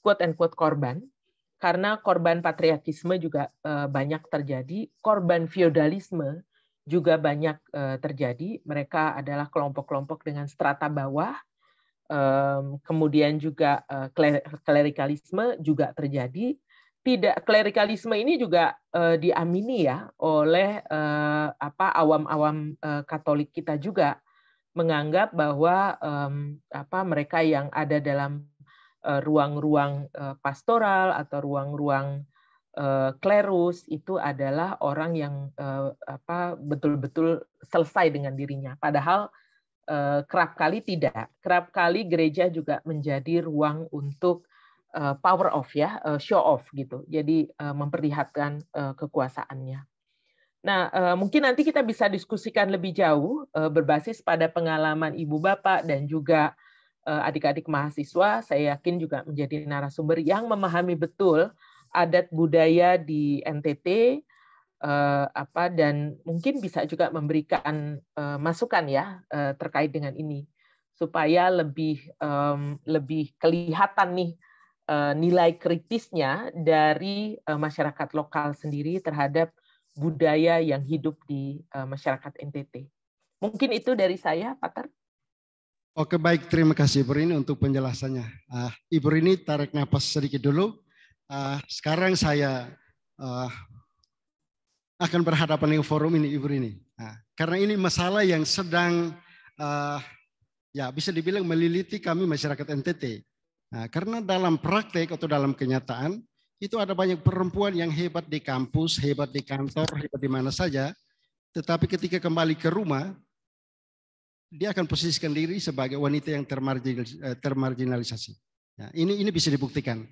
quote-unquote korban, karena korban patriarkisme juga banyak terjadi, korban feodalisme juga banyak terjadi, mereka adalah kelompok-kelompok dengan strata bawah, kemudian juga klerikalisme juga terjadi. Klerikalisme ini juga diamini ya oleh awam-awam Katolik kita juga, menganggap bahwa mereka yang ada dalam ruang-ruang pastoral atau ruang-ruang klerus itu adalah orang yang betul-betul selesai dengan dirinya. Padahal kerap kali tidak. Kerap kali gereja juga menjadi ruang untuk power off ya, show off gitu. Jadi memperlihatkan kekuasaannya. Nah, mungkin nanti kita bisa diskusikan lebih jauh berbasis pada pengalaman Ibu Bapak dan juga adik-adik mahasiswa. Saya yakin juga menjadi narasumber yang memahami betul adat budaya di NTT, dan mungkin bisa juga memberikan masukan ya terkait dengan ini supaya lebih kelihatan nih nilai kritisnya dari masyarakat lokal sendiri terhadap budaya yang hidup di masyarakat NTT. Mungkin itu dari saya, Pak Ter. Oke, baik, terima kasih Ibu Rini untuk penjelasannya. Ibu Rini tarik nafas sedikit dulu. Sekarang saya akan berhadapan dengan forum ini, Ibu Rini. Karena ini masalah yang sedang ya bisa dibilang meliliti kami masyarakat NTT. Karena dalam praktek atau dalam kenyataan itu ada banyak perempuan yang hebat di kampus, hebat di kantor, hebat di mana saja. Tetapi ketika kembali ke rumah, dia akan posisikan diri sebagai wanita yang termarginalisasi. Ini bisa dibuktikan.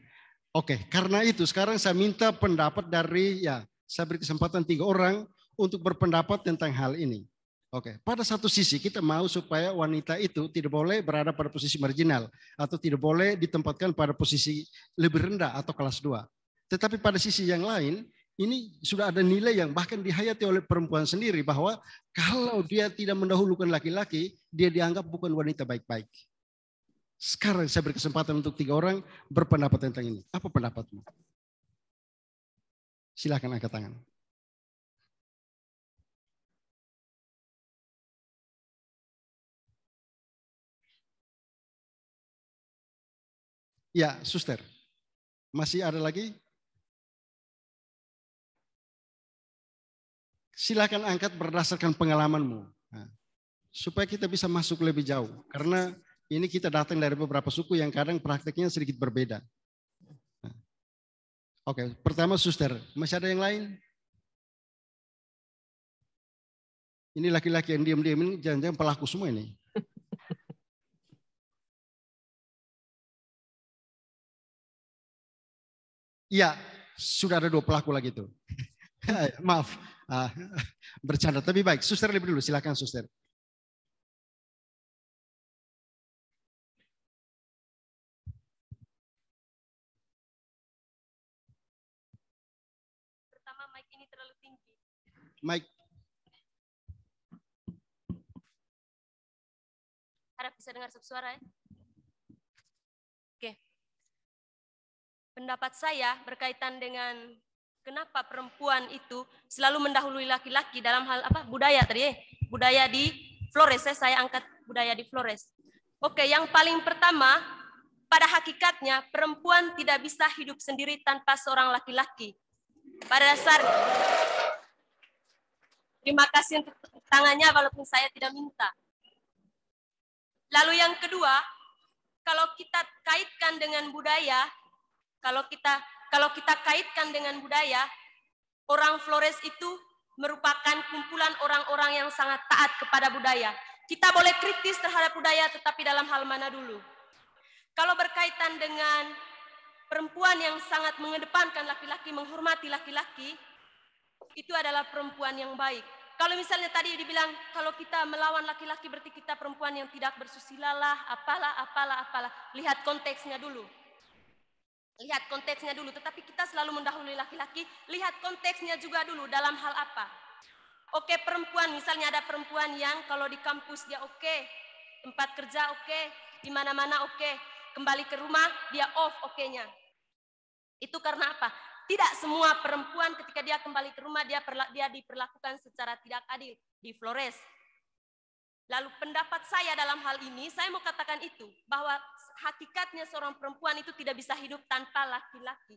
Oke, karena itu sekarang saya minta pendapat dari saya beri kesempatan 3 orang untuk berpendapat tentang hal ini. Oke, pada satu sisi kita mau supaya wanita itu tidak boleh berada pada posisi marginal atau tidak boleh ditempatkan pada posisi lebih rendah atau kelas 2. Tetapi pada sisi yang lain, ini sudah ada nilai yang bahkan dihayati oleh perempuan sendiri bahwa kalau dia tidak mendahulukan laki-laki, dia dianggap bukan wanita baik-baik. Sekarang saya beri kesempatan untuk 3 orang berpendapat tentang ini. Apa pendapatmu? Silakan angkat tangan. Ya, Suster. Masih ada lagi? Silakan angkat berdasarkan pengalamanmu. Supaya kita bisa masuk lebih jauh. Karena ini kita datang dari beberapa suku yang kadang prakteknya sedikit berbeda. Oke, pertama Suster. Masih ada yang lain? Ini laki-laki yang diam-diam ini jangan-jangan pelaku semua ini. Iya, sudah ada 2 pelaku lagi tuh. Maaf, bercanda. Tapi baik, Suster lebih dulu. Silakan Suster. Pertama, mic ini terlalu tinggi. Mic. Harap bisa dengar suara ya. Oke. Pendapat saya berkaitan dengan kenapa perempuan itu selalu mendahului laki-laki dalam hal budaya tadi budaya di Flores. Saya angkat budaya di Flores. Oke, yang paling pertama, pada hakikatnya perempuan tidak bisa hidup sendiri tanpa seorang laki-laki. Pada dasarnya. Terima kasih untuk tangannya walaupun saya tidak minta. Lalu yang kedua, kalau kita kaitkan dengan budaya, kalau kita kaitkan dengan budaya, orang Flores itu merupakan kumpulan orang-orang yang sangat taat kepada budaya. Kita boleh kritis terhadap budaya, tetapi dalam hal mana dulu? Kalau berkaitan dengan perempuan yang sangat mengedepankan laki-laki, menghormati laki-laki, itu adalah perempuan yang baik. Kalau misalnya tadi dibilang, kalau kita melawan laki-laki berarti kita perempuan yang tidak bersusila lah, apalah. Lihat konteksnya dulu. Lihat konteksnya dulu, tetapi kita selalu mendahului laki-laki, lihat konteksnya juga dulu dalam hal apa. Oke, perempuan, misalnya ada perempuan yang kalau di kampus dia oke, tempat kerja oke, di mana-mana oke, kembali ke rumah dia off oke-nya. Itu karena apa? Tidak semua perempuan ketika dia kembali ke rumah dia diperlakukan secara tidak adil di Flores. Lalu pendapat saya dalam hal ini, saya mau katakan itu, bahwa hakikatnya seorang perempuan itu tidak bisa hidup tanpa laki-laki.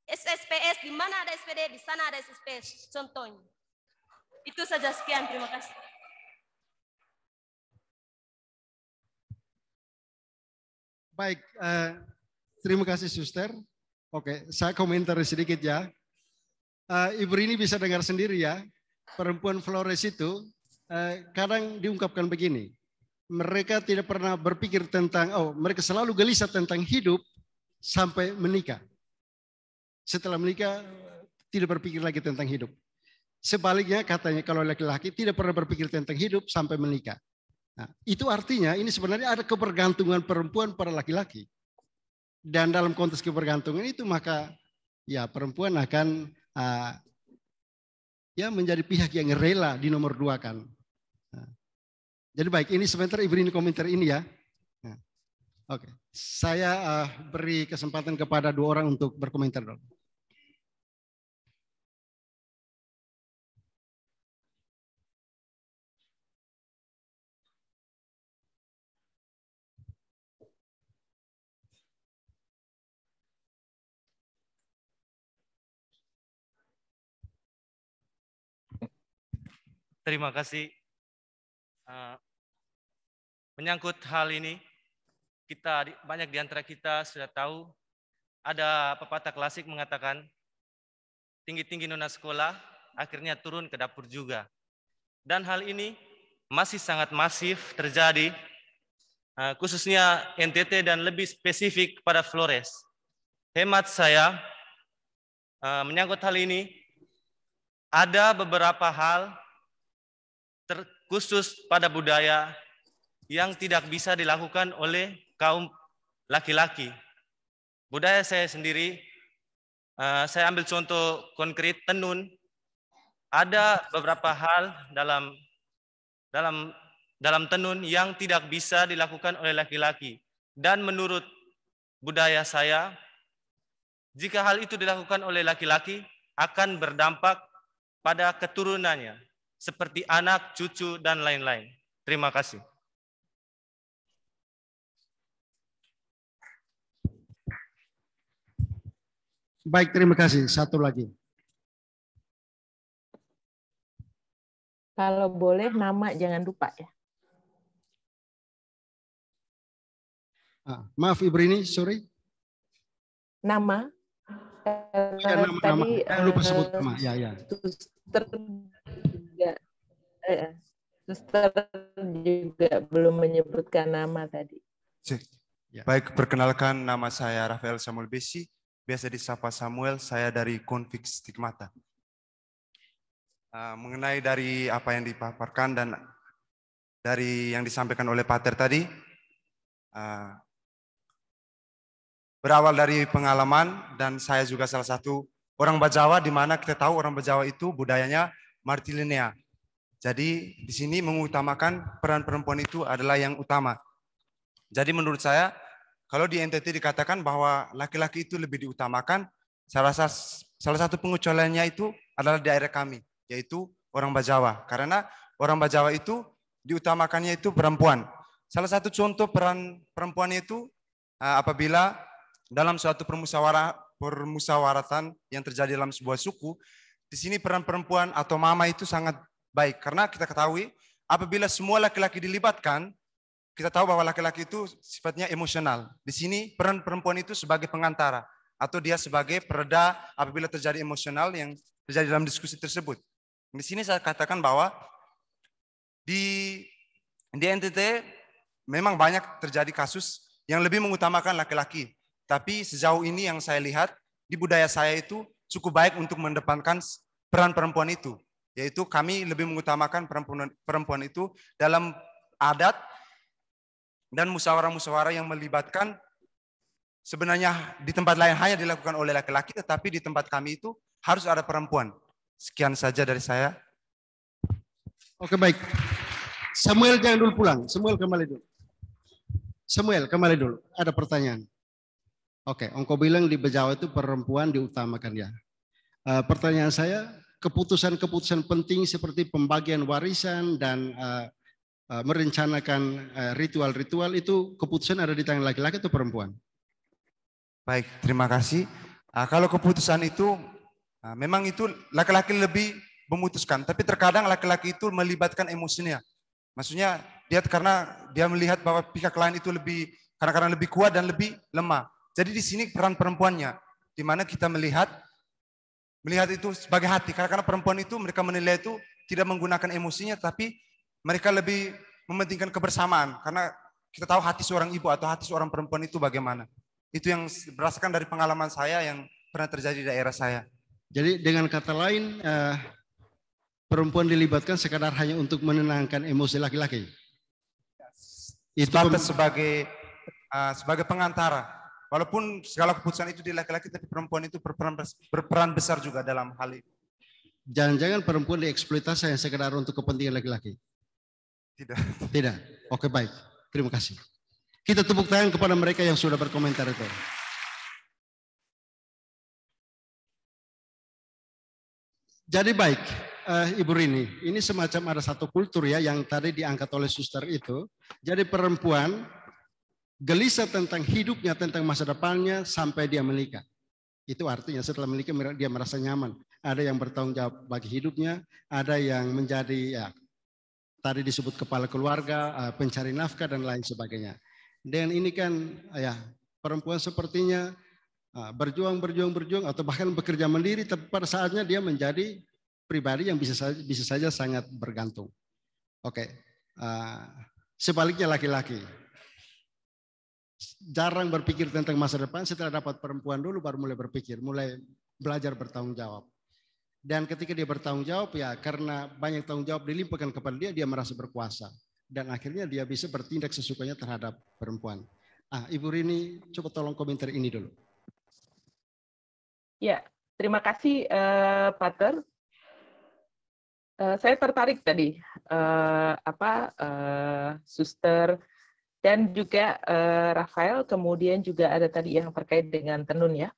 SSPS, di mana ada SPD, di sana ada SSPS, contohnya. Itu saja, sekian, terima kasih. Baik, terima kasih Suster. Oke, saya komentar sedikit ya. Ibu ini bisa dengar sendiri ya, perempuan Flores itu kadang diungkapkan begini, mereka tidak pernah berpikir tentang, mereka selalu gelisah tentang hidup sampai menikah. Setelah menikah, tidak berpikir lagi tentang hidup. Sebaliknya katanya kalau laki-laki tidak pernah berpikir tentang hidup sampai menikah. Nah, itu artinya ini sebenarnya ada kebergantungan perempuan pada laki-laki. Dan dalam konteks kebergantungan itu maka ya perempuan akan ya menjadi pihak yang rela dinomor 2-kan. Jadi baik, ini sebentar Ibu ini komentar ini ya. Oke, saya beri kesempatan kepada 2 orang untuk berkomentar dulu. Terima kasih. Menyangkut hal ini, banyak di antara kita sudah tahu ada pepatah klasik mengatakan tinggi-tinggi nona sekolah akhirnya turun ke dapur juga. Dan hal ini masih sangat masif terjadi, khususnya NTT dan lebih spesifik pada Flores. Hemat saya, menyangkut hal ini, ada beberapa hal khusus pada budaya yang tidak bisa dilakukan oleh kaum laki-laki. Budaya saya sendiri, saya ambil contoh konkret tenun. Ada beberapa hal dalam tenun yang tidak bisa dilakukan oleh laki-laki. Dan menurut budaya saya, jika hal itu dilakukan oleh laki-laki, akan berdampak pada keturunannya, seperti anak, cucu, dan lain-lain. Terima kasih. Baik, terima kasih. Satu lagi. Kalau boleh nama jangan lupa ya. Maaf Ibu Rini, sorry. Nama. Ya, nama. Jangan lupa sebut nama. Ya. Suster juga belum menyebutkan nama tadi. Ya. Baik, perkenalkan nama saya Rafael Samuel Besi. Biasa disapa Samuel, saya dari Konflik Stigmata. Mengenai dari apa yang dipaparkan dan dari yang disampaikan oleh Pater tadi, berawal dari pengalaman dan saya juga salah satu orang Bajawa, di mana kita tahu orang Bajawa itu budayanya martilinea. Jadi di sini mengutamakan peran perempuan itu adalah yang utama. Jadi menurut saya, kalau di NTT dikatakan bahwa laki-laki itu lebih diutamakan, salah satu pengecualiannya itu adalah daerah kami, yaitu orang Bajawa. Karena orang Bajawa itu diutamakannya itu perempuan. Salah satu contoh peran perempuannya itu apabila dalam suatu permusyawaratan yang terjadi dalam sebuah suku, di sini peran perempuan atau mama itu sangat baik. Karena kita ketahui apabila semua laki-laki dilibatkan, kita tahu bahwa laki-laki itu sifatnya emosional. Di sini peran perempuan itu sebagai pengantara atau dia sebagai pereda apabila terjadi emosional yang terjadi dalam diskusi tersebut. Di sini saya katakan bahwa di NTT memang banyak terjadi kasus yang lebih mengutamakan laki-laki. Tapi sejauh ini yang saya lihat di budaya saya itu cukup baik untuk mendepankan peran perempuan itu. Yaitu kami lebih mengutamakan perempuan itu dalam adat dan musyawarah-musyawarah yang melibatkan sebenarnya di tempat lain hanya dilakukan oleh laki-laki, tetapi di tempat kami itu harus ada perempuan. Sekian saja dari saya. Oke, baik. Samuel jangan dulu pulang. Samuel kembali dulu. Ada pertanyaan. Oke, engkau bilang di Bejawa itu perempuan diutamakan ya. Pertanyaan saya, keputusan-keputusan penting seperti pembagian warisan dan merencanakan ritual-ritual itu keputusan ada di tangan laki-laki atau perempuan? Baik, terima kasih. Kalau keputusan itu memang itu laki-laki lebih memutuskan, tapi terkadang laki-laki itu melibatkan emosinya. Maksudnya karena dia melihat bahwa pihak lain itu kadang-kadang lebih kuat dan lebih lemah. Jadi di sini peran perempuannya, di mana kita melihat itu sebagai hati. Karena perempuan itu mereka menilai itu tidak menggunakan emosinya, tapi mereka lebih mementingkan kebersamaan. Karena kita tahu hati seorang ibu atau hati seorang perempuan itu bagaimana. Itu yang berdasarkan dari pengalaman saya yang pernah terjadi di daerah saya. Jadi dengan kata lain, perempuan dilibatkan sekadar hanya untuk menenangkan emosi laki-laki. Itu sebagai pengantara. Walaupun segala keputusan itu di laki-laki, tapi perempuan itu berperan besar juga dalam hal itu. Jangan-jangan perempuan dieksploitasi yang sekedar untuk kepentingan laki-laki? Tidak. Tidak. Oke, baik. Terima kasih. Kita tepuk tangan kepada mereka yang sudah berkomentar itu. Jadi baik, Ibu Rini, ini semacam ada satu kultur ya yang tadi diangkat oleh suster itu. Jadi perempuan gelisah tentang hidupnya, tentang masa depannya sampai dia menikah. Itu artinya setelah menikah dia merasa nyaman. Ada yang bertanggung jawab bagi hidupnya, ada yang menjadi ya tadi disebut kepala keluarga, pencari nafkah dan lain sebagainya. Dan ini kan ya perempuan sepertinya berjuang atau bahkan bekerja mandiri, tapi pada saatnya dia menjadi pribadi yang bisa saja sangat bergantung. Oke, sebaliknya laki-laki jarang berpikir tentang masa depan, setelah dapat perempuan dulu baru mulai berpikir, mulai belajar bertanggung jawab. Dan ketika dia bertanggung jawab ya karena banyak tanggung jawab dilimpahkan kepada dia merasa berkuasa. Dan akhirnya dia bisa bertindak sesukanya terhadap perempuan. Ibu Rini coba tolong komentar ini dulu. Ya, terima kasih Pater. Saya tertarik tadi Suster dan juga Rafael, kemudian juga ada tadi yang terkait dengan tenun ya.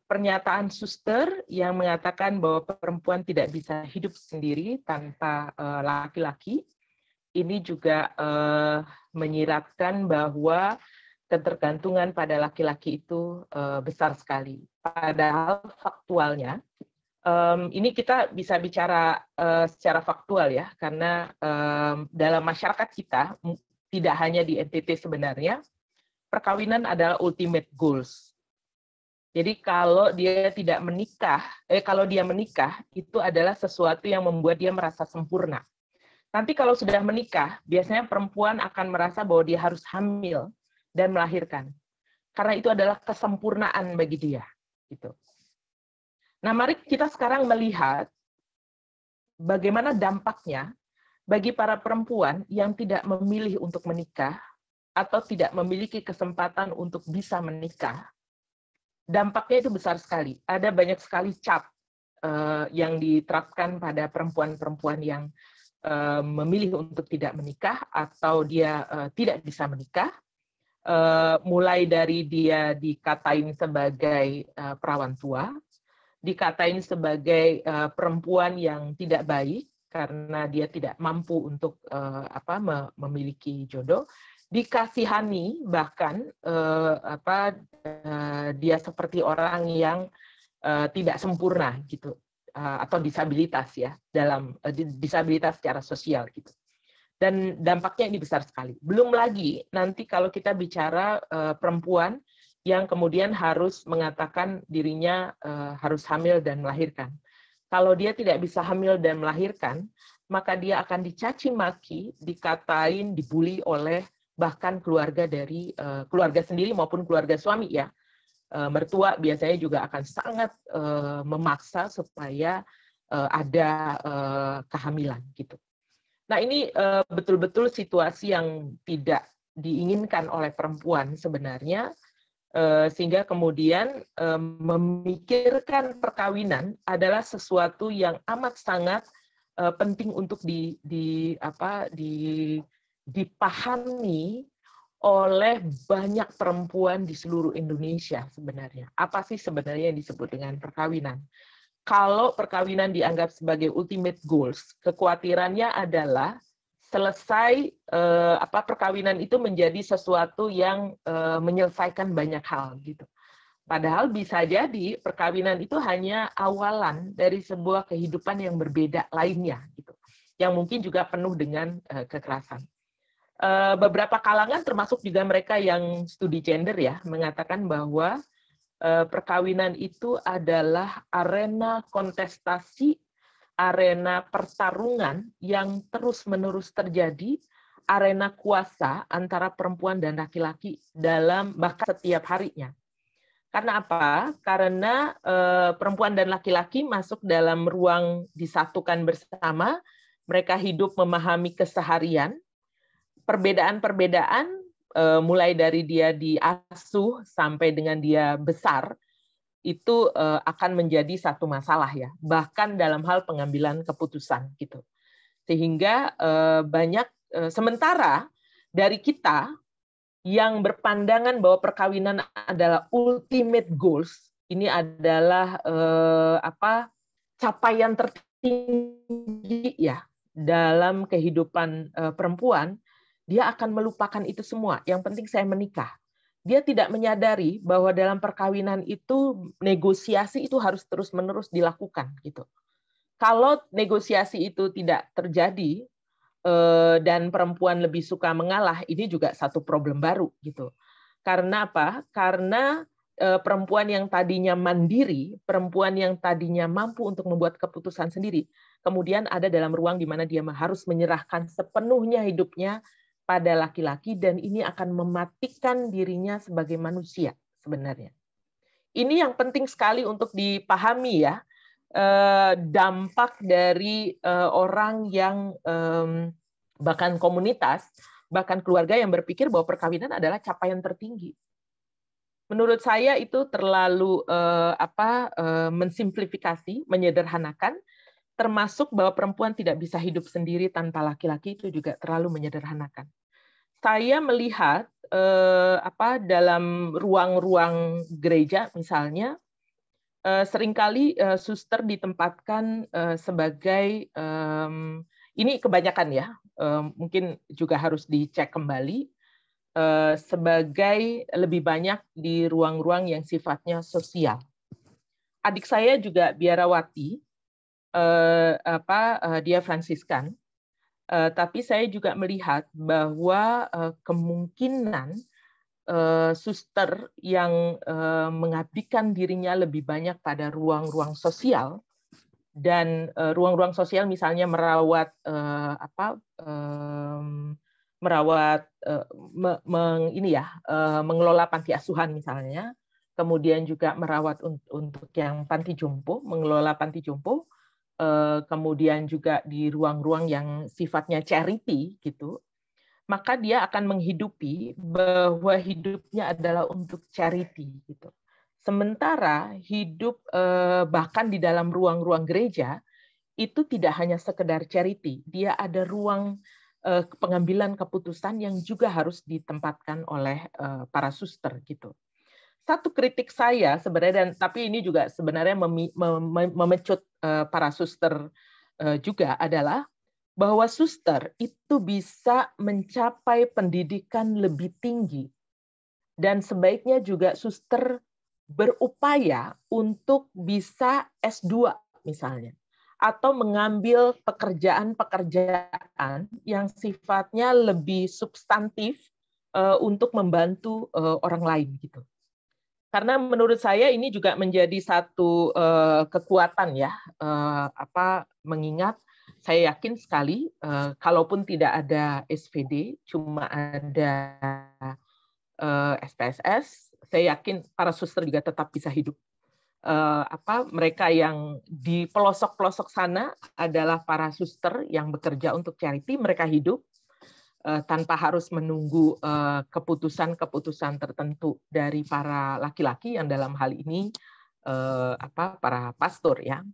Pernyataan suster yang mengatakan bahwa perempuan tidak bisa hidup sendiri tanpa laki-laki, ini juga menyiratkan bahwa ketergantungan pada laki-laki itu besar sekali. Padahal faktualnya, ini kita bisa bicara secara faktual ya, karena dalam masyarakat kita, tidak hanya di NTT sebenarnya, perkawinan adalah ultimate goals. Jadi kalau dia tidak menikah, kalau dia menikah itu adalah sesuatu yang membuat dia merasa sempurna. Nanti kalau sudah menikah, biasanya perempuan akan merasa bahwa dia harus hamil dan melahirkan, karena itu adalah kesempurnaan bagi dia. Gitu. Nah, mari kita sekarang melihat bagaimana dampaknya bagi para perempuan yang tidak memilih untuk menikah atau tidak memiliki kesempatan untuk bisa menikah. Dampaknya itu besar sekali. Ada banyak sekali cap yang diterapkan pada perempuan-perempuan yang memilih untuk tidak menikah atau dia tidak bisa menikah. Mulai dari dia dikatain sebagai perawan tua, dikatain sebagai perempuan yang tidak baik karena dia tidak mampu untuk memiliki jodoh, dikasihani bahkan dia seperti orang yang tidak sempurna gitu, atau disabilitas ya, dalam disabilitas secara sosial gitu. Dan dampaknya ini besar sekali. Belum lagi nanti kalau kita bicara perempuan yang kemudian harus mengatakan dirinya harus hamil dan melahirkan. Kalau dia tidak bisa hamil dan melahirkan, maka dia akan dicaci maki, dikatain, dibully oleh bahkan keluarga dari keluarga sendiri maupun keluarga suami ya. Mertua biasanya juga akan sangat memaksa supaya ada kehamilan gitu. Nah, ini betul-betul situasi yang tidak diinginkan oleh perempuan sebenarnya, sehingga kemudian memikirkan perkawinan adalah sesuatu yang amat sangat penting untuk dipahami oleh banyak perempuan di seluruh Indonesia sebenarnya. Apa sih sebenarnya yang disebut dengan perkawinan? Kalau perkawinan dianggap sebagai ultimate goals, kekhawatirannya adalah selesai perkawinan itu menjadi sesuatu yang menyelesaikan banyak hal gitu. Padahal bisa jadi perkawinan itu hanya awalan dari sebuah kehidupan yang berbeda lainnya gitu, yang mungkin juga penuh dengan kekerasan. Beberapa kalangan termasuk juga mereka yang studi gender ya mengatakan bahwa perkawinan itu adalah arena kontestasi, arena pertarungan yang terus-menerus terjadi, arena kuasa antara perempuan dan laki-laki dalam bahkan setiap harinya. Karena apa? Karena perempuan dan laki-laki masuk dalam ruang disatukan bersama, mereka hidup memahami keseharian, perbedaan-perbedaan mulai dari dia diasuh sampai dengan dia besar, itu akan menjadi satu masalah ya, bahkan dalam hal pengambilan keputusan gitu. Sehingga banyak sementara dari kita yang berpandangan bahwa perkawinan adalah ultimate goals, ini adalah capaian tertinggi ya dalam kehidupan perempuan, dia akan melupakan itu semua. Yang penting saya menikah. Dia tidak menyadari bahwa dalam perkawinan itu negosiasi itu harus terus-menerus dilakukan gitu. Kalau negosiasi itu tidak terjadi dan perempuan lebih suka mengalah, ini juga satu problem baru gitu. Karena apa? Karena perempuan yang tadinya mandiri, perempuan yang tadinya mampu untuk membuat keputusan sendiri, kemudian ada dalam ruang di mana dia harus menyerahkan sepenuhnya hidupnya pada laki-laki, dan ini akan mematikan dirinya sebagai manusia sebenarnya. Ini yang penting sekali untuk dipahami ya, dampak dari orang yang bahkan komunitas, bahkan keluarga yang berpikir bahwa perkawinan adalah capaian tertinggi. Menurut saya itu terlalu mensimplifikasi, menyederhanakan, termasuk bahwa perempuan tidak bisa hidup sendiri tanpa laki-laki, itu juga terlalu menyederhanakan. Saya melihat dalam ruang-ruang gereja misalnya, seringkali suster ditempatkan sebagai, ini kebanyakan ya, mungkin juga harus dicek kembali, sebagai lebih banyak di ruang-ruang yang sifatnya sosial. Adik saya juga biarawati, dia Fransiskan, tapi saya juga melihat bahwa kemungkinan suster yang mengabdikan dirinya lebih banyak pada ruang-ruang sosial, dan ruang-ruang sosial misalnya merawat mengelola panti asuhan misalnya, kemudian juga merawat untuk yang panti jompo, mengelola panti jompo, kemudian juga di ruang-ruang yang sifatnya charity gitu, maka dia akan menghidupi bahwa hidupnya adalah untuk charity gitu. Sementara hidup bahkan di dalam ruang-ruang gereja itu tidak hanya sekedar charity, dia ada ruang pengambilan keputusan yang juga harus ditempatkan oleh para suster gitu. Satu kritik saya sebenarnya, tapi ini juga sebenarnya memecut para suster juga, adalah bahwa suster itu bisa mencapai pendidikan lebih tinggi, dan sebaiknya juga suster berupaya untuk bisa S2 misalnya, atau mengambil pekerjaan-pekerjaan yang sifatnya lebih substantif untuk membantu orang lain gitu. Karena menurut saya ini juga menjadi satu kekuatan ya, mengingat saya yakin sekali kalaupun tidak ada SVD, cuma ada SPSS, saya yakin para suster juga tetap bisa hidup. Mereka yang di pelosok-pelosok sana adalah para suster yang bekerja untuk charity, mereka hidup tanpa harus menunggu keputusan-keputusan tertentu dari para laki-laki yang dalam hal ini para pastor ya.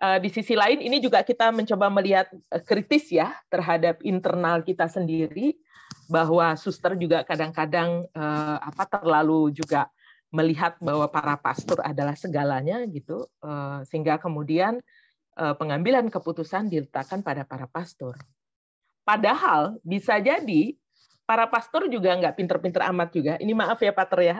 Di sisi lain ini juga kita mencoba melihat kritis ya terhadap internal kita sendiri, bahwa suster juga kadang-kadang terlalu juga melihat bahwa para pastor adalah segalanya gitu, sehingga kemudian pengambilan keputusan diletakkan pada para pastor. Padahal bisa jadi para pastor juga nggak pinter-pinter amat juga. Ini maaf ya Pater ya.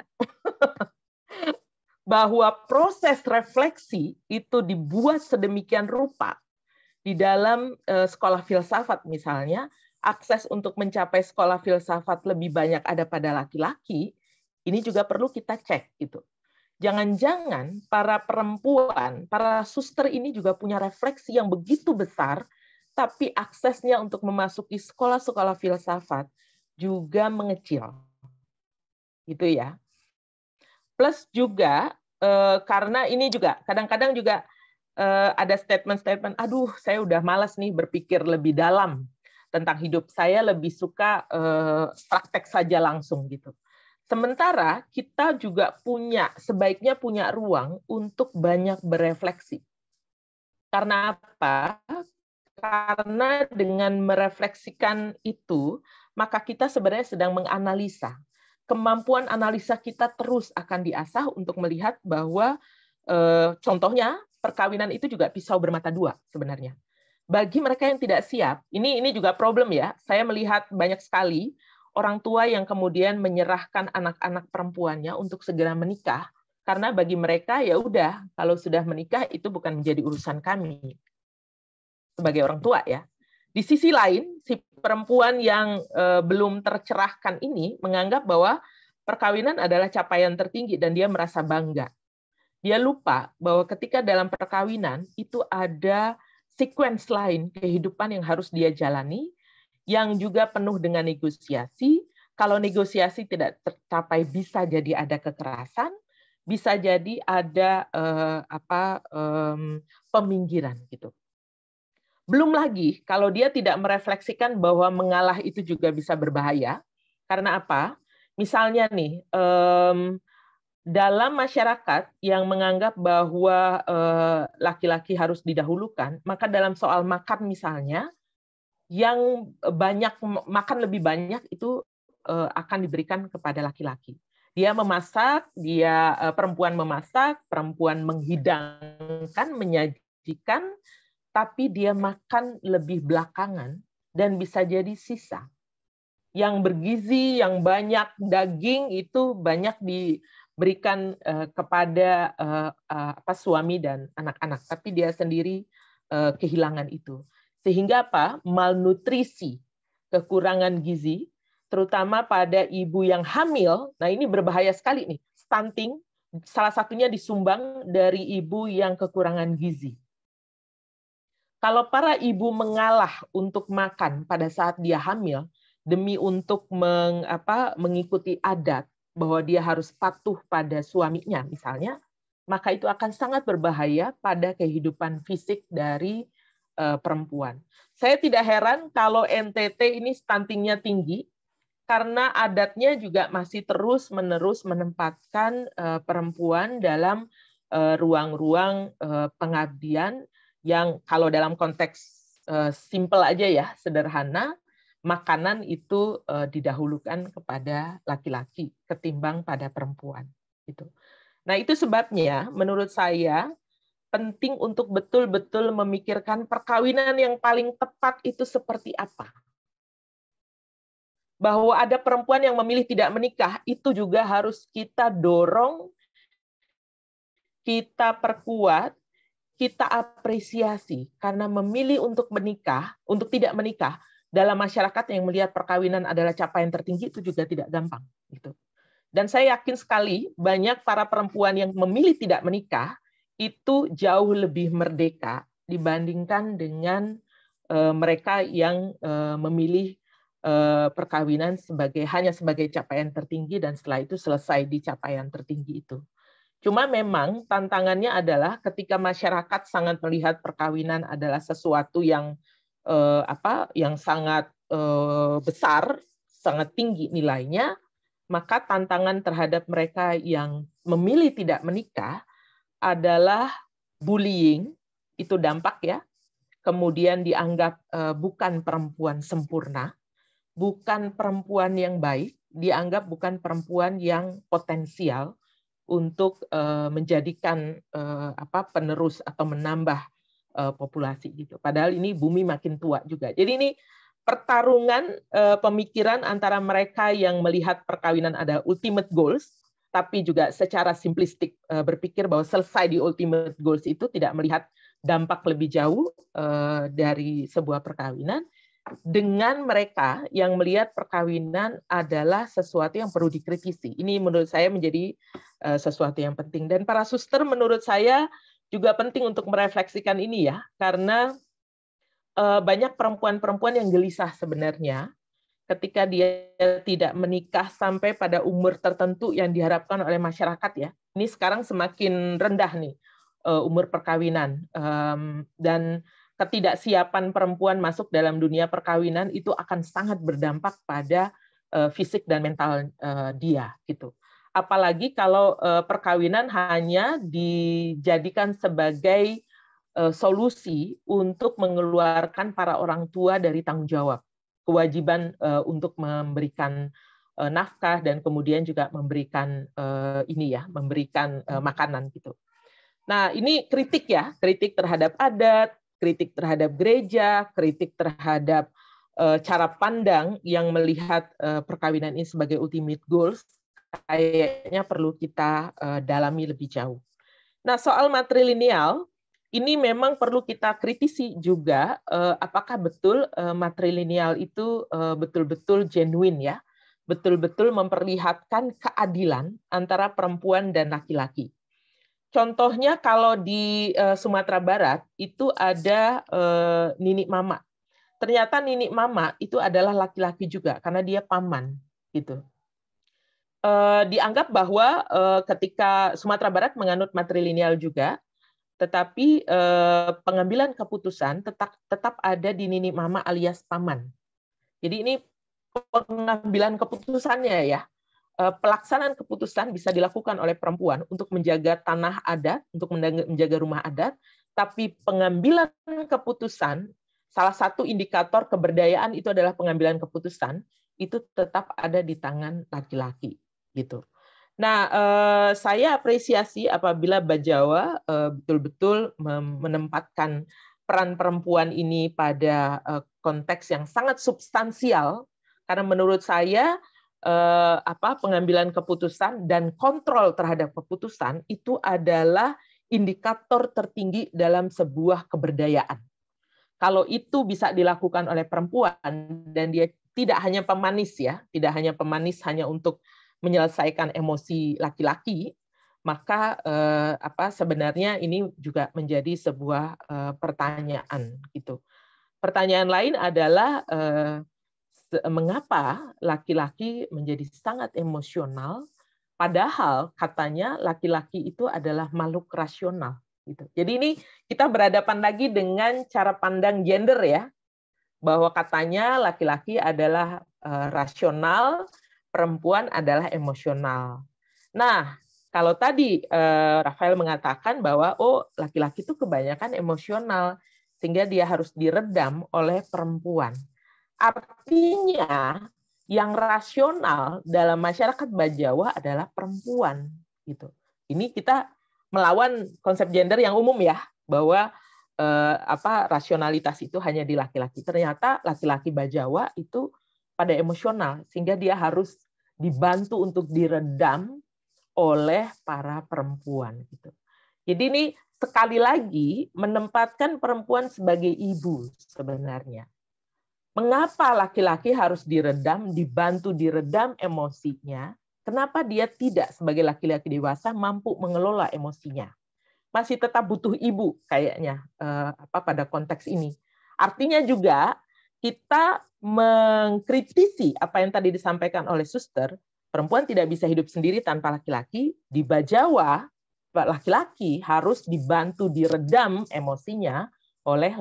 Bahwa proses refleksi itu dibuat sedemikian rupa di dalam sekolah filsafat misalnya, akses untuk mencapai sekolah filsafat lebih banyak ada pada laki-laki, ini juga perlu kita cek gitu. Jangan-jangan para perempuan, para suster ini juga punya refleksi yang begitu besar, tapi aksesnya untuk memasuki sekolah-sekolah filsafat juga mengecil. Gitu ya. Plus juga karena ini juga kadang-kadang juga ada statement-statement, aduh saya udah malas nih berpikir lebih dalam tentang hidup. Saya lebih suka praktek saja langsung gitu. Sementara kita juga sebaiknya punya ruang untuk banyak berefleksi. Karena apa? Karena dengan merefleksikan itu, maka kita sebenarnya sedang menganalisa. Kemampuan analisa kita terus akan diasah untuk melihat bahwa contohnya perkawinan itu juga pisau bermata dua sebenarnya. Bagi mereka yang tidak siap, ini juga problem ya. Saya melihat banyak sekali orang tua yang kemudian menyerahkan anak-anak perempuannya untuk segera menikah karena bagi mereka ya udah kalau sudah menikah itu bukan menjadi urusan kami sebagai orang tua ya. Di sisi lain, si perempuan yang belum tercerahkan ini menganggap bahwa perkawinan adalah capaian tertinggi dan dia merasa bangga. Dia lupa bahwa ketika dalam perkawinan itu ada sequence lain kehidupan yang harus dia jalani, yang juga penuh dengan negosiasi. Kalau negosiasi tidak tercapai, bisa jadi ada kekerasan, bisa jadi ada peminggiran gitu. Belum lagi kalau dia tidak merefleksikan bahwa mengalah itu juga bisa berbahaya. Karena apa? Misalnya nih, dalam masyarakat yang menganggap bahwa laki-laki harus didahulukan, maka dalam soal makan misalnya, yang makan lebih banyak itu akan diberikan kepada laki-laki. Dia memasak, perempuan memasak, perempuan menghidangkan, menyajikan, tapi dia makan lebih belakangan dan bisa jadi sisa. Yang bergizi, yang banyak daging itu banyak diberikan kepada suami dan anak-anak, tapi dia sendiri kehilangan itu. Sehingga apa? Malnutrisi, kekurangan gizi, terutama pada ibu yang hamil. Nah, ini berbahaya sekali nih. Stunting salah satunya disumbang dari ibu yang kekurangan gizi. Kalau para ibu mengalah untuk makan pada saat dia hamil demi untuk mengikuti adat bahwa dia harus patuh pada suaminya misalnya, maka itu akan sangat berbahaya pada kehidupan fisik dari perempuan. Saya tidak heran kalau NTT ini stuntingnya tinggi karena adatnya juga masih terus-menerus menempatkan perempuan dalam ruang-ruang pengabdian yang kalau dalam konteks simple aja ya, sederhana, makanan itu didahulukan kepada laki-laki ketimbang pada perempuan. Gitu. Nah, itu sebabnya menurut saya penting untuk betul-betul memikirkan perkawinan yang paling tepat itu seperti apa. Bahwa ada perempuan yang memilih tidak menikah, itu juga harus kita dorong, kita perkuat, kita apresiasi. Karena memilih untuk menikah, untuk tidak menikah, dalam masyarakat yang melihat perkawinan adalah capaian tertinggi, itu juga tidak gampang. Gitu. Dan saya yakin sekali banyak para perempuan yang memilih tidak menikah, itu jauh lebih merdeka dibandingkan dengan mereka yang memilih perkawinan hanya sebagai capaian tertinggi dan setelah itu selesai di capaian tertinggi itu. Cuma memang tantangannya adalah ketika masyarakat sangat melihat perkawinan adalah sesuatu yang yang sangat besar, sangat tinggi nilainya, maka tantangan terhadap mereka yang memilih tidak menikah adalah bullying, itu dampak ya, kemudian dianggap bukan perempuan sempurna, bukan perempuan yang baik, dianggap bukan perempuan yang potensial untuk menjadikan penerus atau menambah populasi gitu. Padahal ini bumi makin tua juga. Jadi ini pertarungan pemikiran antara mereka yang melihat perkawinan ada ultimate goals, tapi juga secara simplistik berpikir bahwa selesai di ultimate goals itu tidak melihat dampak lebih jauh dari sebuah perkawinan, dengan mereka yang melihat perkawinan adalah sesuatu yang perlu dikritisi. Ini menurut saya menjadi sesuatu yang penting. Dan para suster menurut saya juga penting untuk merefleksikan ini ya, karena banyak perempuan-perempuan yang gelisah sebenarnya ketika dia tidak menikah sampai pada umur tertentu yang diharapkan oleh masyarakat ya. Ini sekarang semakin rendah nih umur perkawinan. Dan ketidaksiapan perempuan masuk dalam dunia perkawinan itu akan sangat berdampak pada fisik dan mental dia gitu. Apalagi kalau perkawinan hanya dijadikan sebagai solusi untuk mengeluarkan para orang tua dari tanggung jawab, kewajiban untuk memberikan nafkah dan kemudian juga memberikan memberikan makanan gitu. Nah, ini kritik ya, kritik terhadap adat, kritik terhadap gereja, kritik terhadap cara pandang yang melihat perkawinan ini sebagai ultimate goals, kayaknya perlu kita dalami lebih jauh. Nah, soal matrilineal, ini memang perlu kita kritisi juga apakah betul matrilineal itu betul-betul genuine ya, betul-betul memperlihatkan keadilan antara perempuan dan laki-laki. Contohnya kalau di Sumatera Barat itu ada Nini Mama. Ternyata Nini Mama itu adalah laki-laki juga karena dia paman gitu. Dianggap bahwa ketika Sumatera Barat menganut matrilineal juga, tetapi pengambilan keputusan tetap ada di Nini Mama alias paman. Jadi ini pengambilan keputusannya ya. Pelaksanaan keputusan bisa dilakukan oleh perempuan untuk menjaga tanah adat, untuk menjaga rumah adat, tapi pengambilan keputusan, salah satu indikator keberdayaan itu adalah pengambilan keputusan, itu tetap ada di tangan laki-laki gitu. Nah, saya apresiasi apabila Bajawa betul-betul menempatkan peran perempuan ini pada konteks yang sangat substansial, karena menurut saya pengambilan keputusan dan kontrol terhadap keputusan itu adalah indikator tertinggi dalam sebuah keberdayaan. Kalau itu bisa dilakukan oleh perempuan dan dia tidak hanya pemanis ya, tidak hanya pemanis hanya untuk menyelesaikan emosi laki-laki, maka sebenarnya ini juga menjadi sebuah pertanyaan gitu. Pertanyaan lain adalah mengapa laki-laki menjadi sangat emosional, padahal katanya laki-laki itu adalah makhluk rasional. Gitu. Jadi ini kita berhadapan lagi dengan cara pandang gender ya, bahwa katanya laki-laki adalah rasional, perempuan adalah emosional. Nah, kalau tadi Rafael mengatakan bahwa laki-laki itu kebanyakan emosional, sehingga dia harus diredam oleh perempuan. Artinya yang rasional dalam masyarakat Bajawa adalah perempuan gitu. Ini kita melawan konsep gender yang umum ya, bahwa rasionalitas itu hanya di laki-laki. Ternyata laki-laki Bajawa itu pada emosional sehingga dia harus dibantu untuk diredam oleh para perempuan gitu. Jadi ini sekali lagi menempatkan perempuan sebagai ibu sebenarnya. Mengapa laki-laki harus diredam, dibantu diredam emosinya? Kenapa dia tidak sebagai laki-laki dewasa mampu mengelola emosinya? Masih tetap butuh ibu kayaknya pada konteks ini. Artinya juga kita mengkritisi apa yang tadi disampaikan oleh Suster, perempuan tidak bisa hidup sendiri tanpa laki-laki. Di Bajawa, laki-laki harus dibantu diredam emosinya oleh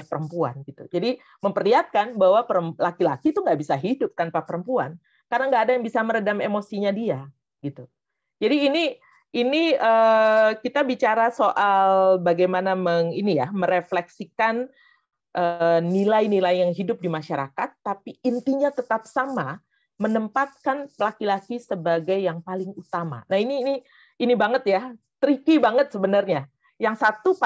perempuan gitu. Jadi memperlihatkan bahwa laki-laki itu nggak bisa hidup tanpa perempuan karena nggak ada yang bisa meredam emosinya dia gitu. Jadi ini kita bicara soal bagaimana merefleksikan nilai-nilai yang hidup di masyarakat, tapi intinya tetap sama, menempatkan laki-laki sebagai yang paling utama. Nah ini banget ya, tricky banget sebenarnya. Yang satu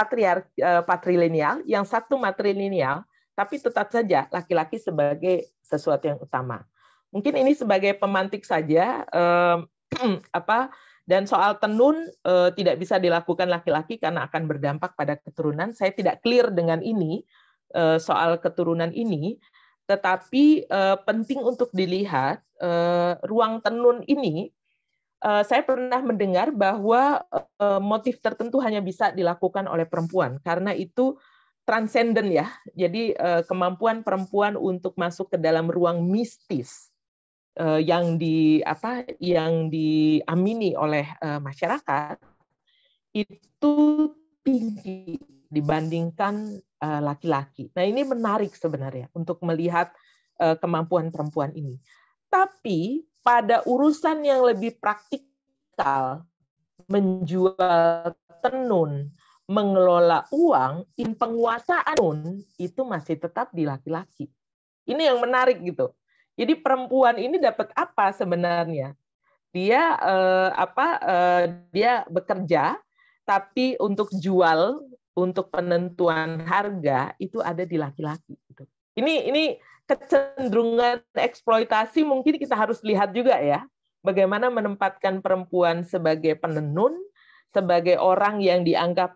patrilineal, yang satu matrilineal, tapi tetap saja laki-laki sebagai sesuatu yang utama. Mungkin ini sebagai pemantik saja, dan soal tenun tidak bisa dilakukan laki-laki karena akan berdampak pada keturunan. Saya tidak clear dengan ini, soal keturunan ini, tetapi penting untuk dilihat ruang tenun ini. Saya pernah mendengar bahwa motif tertentu hanya bisa dilakukan oleh perempuan karena itu transenden ya. Jadi kemampuan perempuan untuk masuk ke dalam ruang mistis yang diamini oleh masyarakat itu tinggi dibandingkan laki-laki. Nah, ini menarik sebenarnya untuk melihat kemampuan perempuan ini. Tapi pada urusan yang lebih praktikal, menjual tenun, mengelola uang, penguasaan itu masih tetap di laki-laki. Ini yang menarik gitu. Jadi perempuan ini dapat apa sebenarnya? Dia dia bekerja, tapi untuk jual, untuk penentuan harga itu ada di laki-laki. Gitu. Ini kecenderungan eksploitasi mungkin kita harus lihat juga ya. Bagaimana menempatkan perempuan sebagai penenun, sebagai orang yang dianggap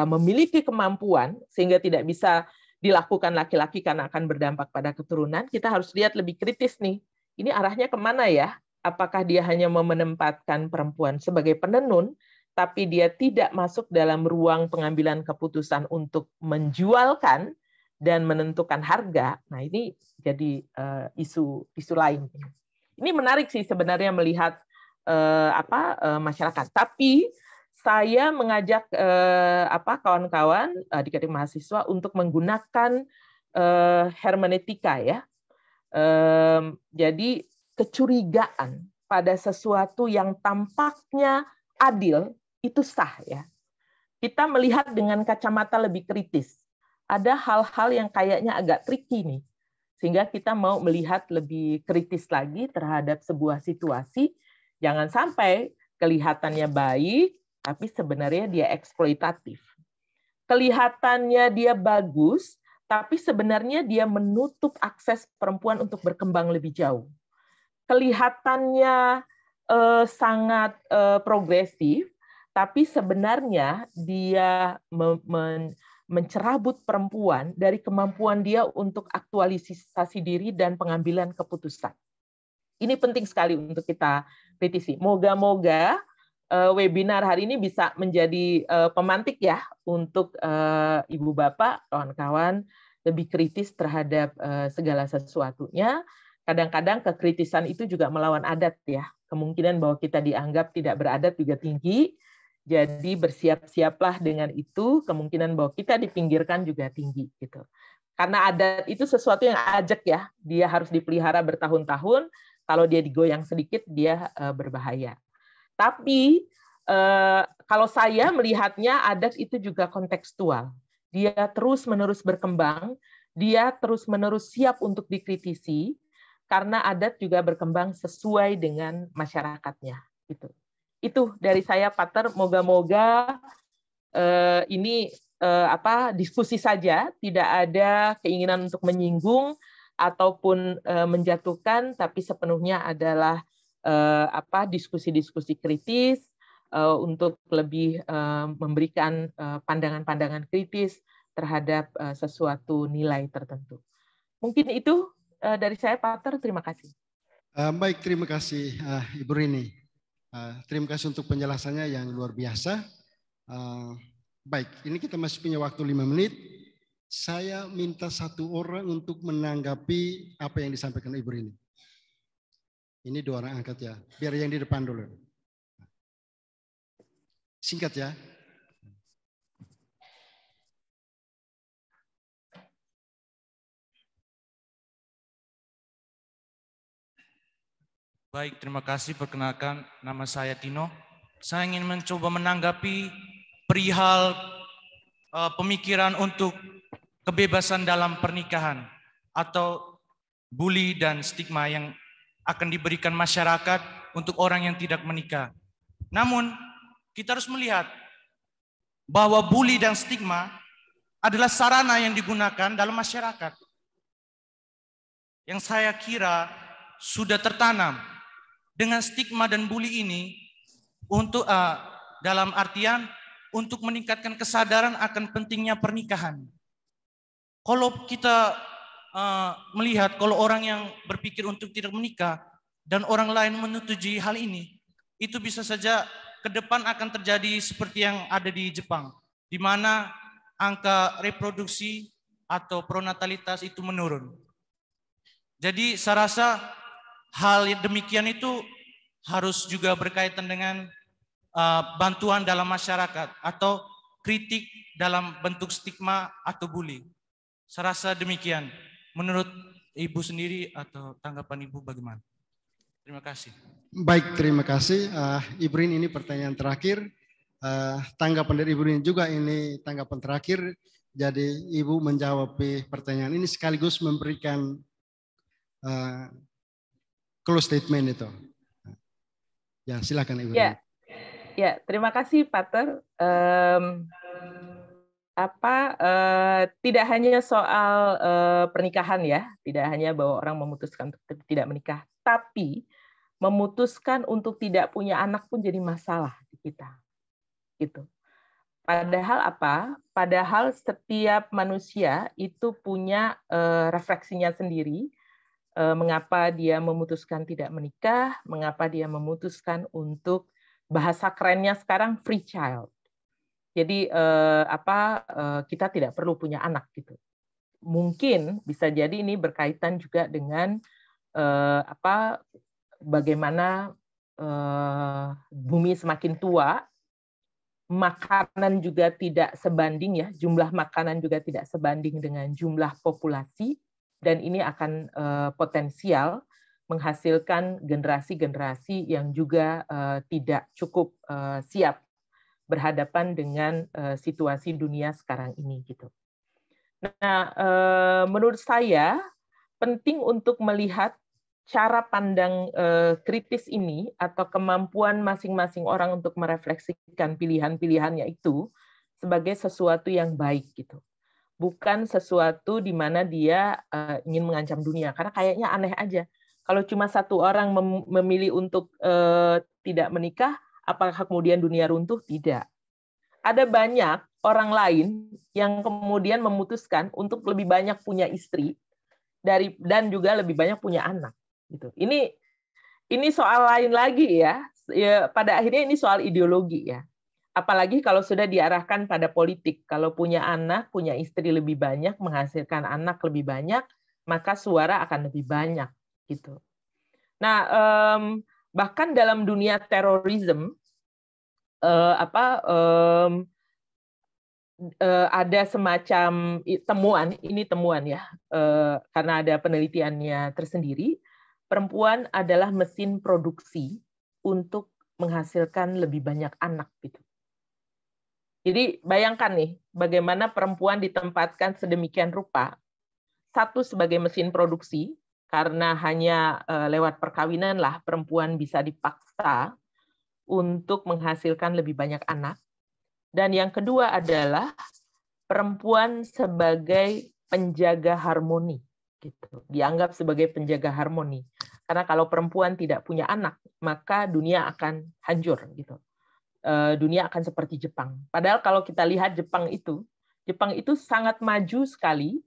memiliki kemampuan sehingga tidak bisa dilakukan laki-laki karena akan berdampak pada keturunan. Kita harus lihat lebih kritis nih. Ini arahnya kemana ya? Apakah dia hanya menempatkan perempuan sebagai penenun, tapi dia tidak masuk dalam ruang pengambilan keputusan untuk menjualkan dan menentukan harga? Nah, ini jadi isu lain. Ini menarik sih sebenarnya melihat masyarakat. Tapi saya mengajak kawan-kawan adik-adik mahasiswa untuk menggunakan hermeneutika ya. Jadi kecurigaan pada sesuatu yang tampaknya adil itu sah ya. Kita melihat dengan kacamata lebih kritis. Ada hal-hal yang kayaknya agak tricky nih. Sehingga kita mau melihat lebih kritis lagi terhadap sebuah situasi. Jangan sampai kelihatannya baik, tapi sebenarnya dia eksploitatif. Kelihatannya dia bagus, tapi sebenarnya dia menutup akses perempuan untuk berkembang lebih jauh. Kelihatannya sangat progresif, tapi sebenarnya dia mencerabut perempuan dari kemampuan dia untuk aktualisasi diri dan pengambilan keputusan. Ini penting sekali untuk kita kritisi. Moga-moga webinar hari ini bisa menjadi pemantik ya untuk ibu bapak, kawan-kawan lebih kritis terhadap segala sesuatunya. Kadang-kadang kekritisan itu juga melawan adat ya. Kemungkinan bahwa kita dianggap tidak beradat juga tinggi. Jadi bersiap-siaplah dengan itu. Kemungkinan bahwa kita dipinggirkan juga tinggi gitu. Karena adat itu sesuatu yang ajak ya. Dia harus dipelihara bertahun-tahun. Kalau dia digoyang sedikit dia berbahaya. Tapi kalau saya melihatnya adat itu juga kontekstual. Dia terus-menerus berkembang. Dia terus-menerus siap untuk dikritisi. Karena adat juga berkembang sesuai dengan masyarakatnya. Itu dari saya, Pater. Moga-moga ini diskusi saja, tidak ada keinginan untuk menyinggung ataupun menjatuhkan, tapi sepenuhnya adalah diskusi-diskusi kritis untuk lebih memberikan pandangan-pandangan kritis terhadap sesuatu nilai tertentu. Mungkin itu dari saya, Pater. Terima kasih. Baik, terima kasih Ibu Rini. Terima kasih untuk penjelasannya yang luar biasa. Baik, ini kita masih punya waktu 5 menit. Saya minta satu orang untuk menanggapi apa yang disampaikan Ibu Rini. Ini 2 orang angkat ya. Biar yang di depan dulu. Singkat ya. Baik, terima kasih. Perkenalkan, nama saya Tino. Saya ingin mencoba menanggapi perihal pemikiran untuk kebebasan dalam pernikahan atau bully dan stigma yang akan diberikan masyarakat untuk orang yang tidak menikah. Namun, kita harus melihat bahwa bully dan stigma adalah sarana yang digunakan dalam masyarakat. Yang saya kira sudah tertanam dengan stigma dan bully ini untuk dalam artian untuk meningkatkan kesadaran akan pentingnya pernikahan. Kalau kita melihat kalau orang yang berpikir untuk tidak menikah dan orang lain menyetujui hal ini, itu bisa saja ke depan akan terjadi seperti yang ada di Jepang, di mana angka reproduksi atau pronatalitas itu menurun. Jadi saya rasa hal demikian itu harus juga berkaitan dengan bantuan dalam masyarakat atau kritik dalam bentuk stigma atau bully. Saya rasa demikian. Menurut Ibu sendiri atau tanggapan Ibu bagaimana? Terima kasih. Baik, terima kasih. Ibu Rin, ini pertanyaan terakhir. Tanggapan dari Ibu Rin juga ini tanggapan terakhir. Jadi Ibu menjawab pertanyaan ini sekaligus memberikan close statement itu. Ya, silakan Ibu Rin. Ya, terima kasih Pater. Tidak hanya soal pernikahan ya, tidak hanya bahwa orang memutuskan untuk tidak menikah, tapi memutuskan untuk tidak punya anak pun jadi masalah di kita. Gitu. Padahal apa? Padahal setiap manusia itu punya refleksinya sendiri. Mengapa dia memutuskan tidak menikah? Mengapa dia memutuskan untuk, bahasa kerennya sekarang, free child. Jadi kita tidak perlu punya anak gitu. Mungkin bisa jadi ini berkaitan juga dengan bagaimana bumi semakin tua, makanan juga tidak sebanding ya, jumlah makanan juga tidak sebanding dengan jumlah populasi, dan ini akan potensial menghasilkan generasi-generasi yang juga tidak cukup siap berhadapan dengan situasi dunia sekarang ini gitu. Nah, menurut saya penting untuk melihat cara pandang kritis ini atau kemampuan masing-masing orang untuk merefleksikan pilihan-pilihannya itu sebagai sesuatu yang baik gitu. Bukan sesuatu di mana dia ingin mengancam dunia, karena kayaknya aneh aja. Kalau cuma satu orang memilih untuk tidak menikah, apakah kemudian dunia runtuh? Tidak. Ada banyak orang lain yang kemudian memutuskan untuk lebih banyak punya istri dan juga lebih banyak punya anak. Gitu. Ini soal lain lagi ya. Pada akhirnya ini soal ideologi ya. Apalagi kalau sudah diarahkan pada politik. Kalau punya anak, punya istri lebih banyak, menghasilkan anak lebih banyak, maka suara akan lebih banyak. Gitu. Nah, bahkan dalam dunia terorisme, ada semacam temuan, ini temuan ya, karena ada penelitiannya tersendiri, perempuan adalah mesin produksi untuk menghasilkan lebih banyak anak gitu. Jadi bayangkan nih, bagaimana perempuan ditempatkan sedemikian rupa, satu sebagai mesin produksi, karena hanya lewat perkawinan lah perempuan bisa dipaksa untuk menghasilkan lebih banyak anak. Dan yang kedua adalah perempuan sebagai penjaga harmoni, gitu. Dianggap sebagai penjaga harmoni. Karena kalau perempuan tidak punya anak, maka dunia akan hancur, gitu. Dunia akan seperti Jepang. Padahal kalau kita lihat Jepang itu sangat maju sekali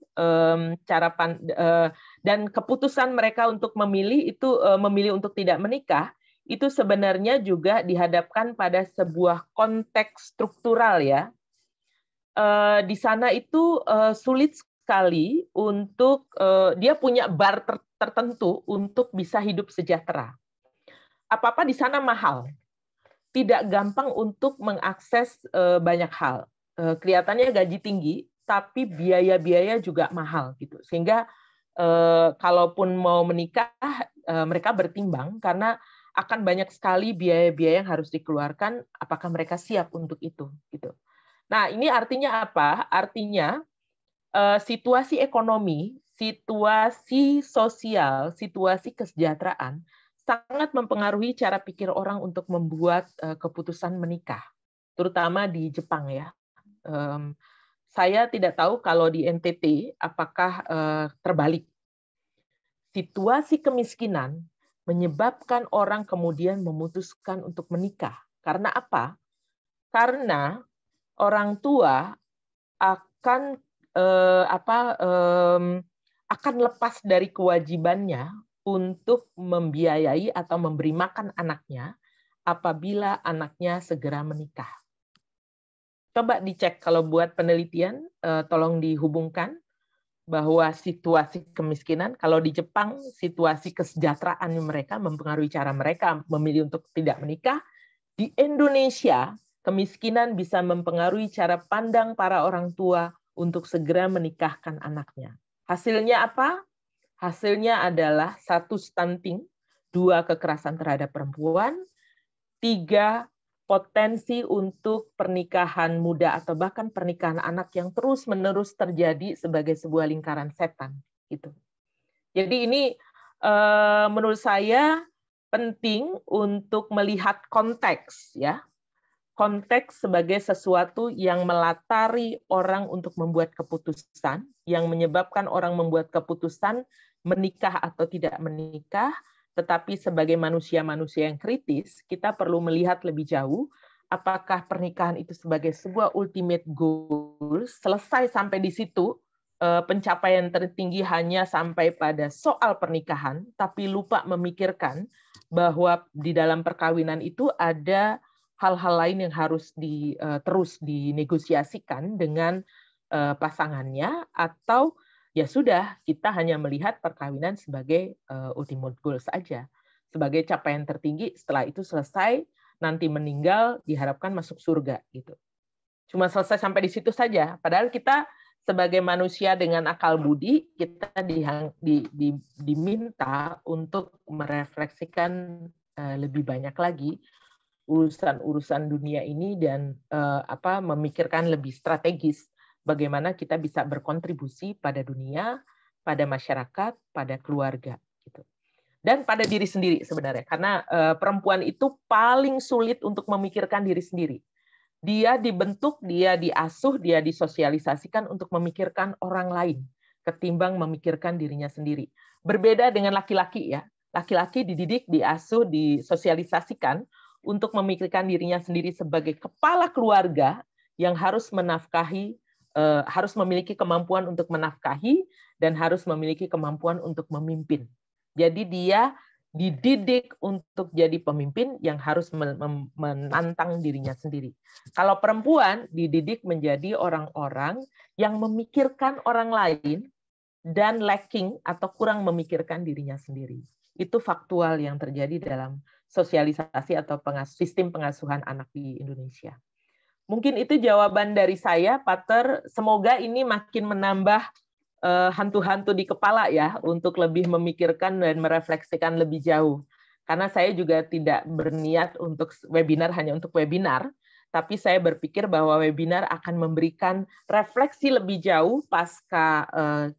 dan keputusan mereka untuk memilih untuk tidak menikah. Itu sebenarnya juga dihadapkan pada sebuah konteks struktural ya. Di sana itu sulit sekali untuk dia punya bar tertentu untuk bisa hidup sejahtera. Apa-apa di sana mahal. Tidak gampang untuk mengakses banyak hal. Kelihatannya gaji tinggi, tapi biaya-biaya juga mahal gitu. Sehingga kalaupun mau menikah, mereka bertimbang karena akan banyak sekali biaya-biaya yang harus dikeluarkan, apakah mereka siap untuk itu gitu. Nah, ini artinya apa? Artinya situasi ekonomi, situasi sosial, situasi kesejahteraan sangat mempengaruhi cara pikir orang untuk membuat keputusan menikah, terutama di Jepang ya. Saya tidak tahu kalau di NTT apakah terbalik. Situasi kemiskinan menyebabkan orang kemudian memutuskan untuk menikah. Karena apa? Karena orang tua akan akan lepas dari kewajibannya untuk membiayai atau memberi makan anaknya apabila anaknya segera menikah. Coba dicek kalau buat penelitian, tolong dihubungkan bahwa situasi kemiskinan, kalau di Jepang situasi kesejahteraan mereka mempengaruhi cara mereka memilih untuk tidak menikah. Di Indonesia Kemiskinan bisa mempengaruhi cara pandang para orang tua untuk segera menikahkan anaknya. Hasilnya apa? Hasilnya adalah 1, stunting, 2, kekerasan terhadap perempuan, 3, potensi untuk pernikahan muda atau bahkan pernikahan anak yang terus-menerus terjadi sebagai sebuah lingkaran setan. Gitu. Jadi ini menurut saya penting untuk melihat konteks, ya. Konteks sebagai sesuatu yang melatari orang untuk membuat keputusan, yang menyebabkan orang membuat keputusan menikah atau tidak menikah, tetapi sebagai manusia-manusia yang kritis, kita perlu melihat lebih jauh, apakah pernikahan itu sebagai sebuah ultimate goal, selesai sampai di situ, pencapaian tertinggi hanya sampai pada soal pernikahan, tapi lupa memikirkan bahwa di dalam perkawinan itu ada hal-hal lain yang harus terus dinegosiasikan dengan pasangannya, atau ya sudah, kita hanya melihat perkawinan sebagai ultimate goal saja, sebagai capaian tertinggi. Setelah itu selesai, nanti meninggal, diharapkan masuk surga gitu. Cuma selesai sampai di situ saja. Padahal kita sebagai manusia dengan akal budi, kita diminta untuk merefleksikan lebih banyak lagi urusan-urusan dunia ini dan memikirkan lebih strategis bagaimana kita bisa berkontribusi pada dunia, pada masyarakat, pada keluarga, gitu. Dan pada diri sendiri sebenarnya, karena perempuan itu paling sulit untuk memikirkan diri sendiri. Dia dibentuk, dia diasuh, dia disosialisasikan untuk memikirkan orang lain ketimbang memikirkan dirinya sendiri. Berbeda dengan laki-laki, ya. Laki-laki dididik, diasuh, disosialisasikan untuk memikirkan dirinya sendiri sebagai kepala keluarga yang harus menafkahi, harus memiliki kemampuan untuk menafkahi dan harus memiliki kemampuan untuk memimpin. Jadi dia dididik untuk jadi pemimpin yang harus menantang dirinya sendiri. Kalau perempuan dididik menjadi orang-orang yang memikirkan orang lain dan lacking atau kurang memikirkan dirinya sendiri. Itu faktual yang terjadi dalam sosialisasi atau sistem pengasuhan anak di Indonesia. Mungkin itu jawaban dari saya, Pater. Semoga ini makin menambah hantu-hantu di kepala ya, untuk lebih memikirkan dan merefleksikan lebih jauh. Karena saya juga tidak berniat untuk webinar hanya untuk webinar, tapi saya berpikir bahwa webinar akan memberikan refleksi lebih jauh pasca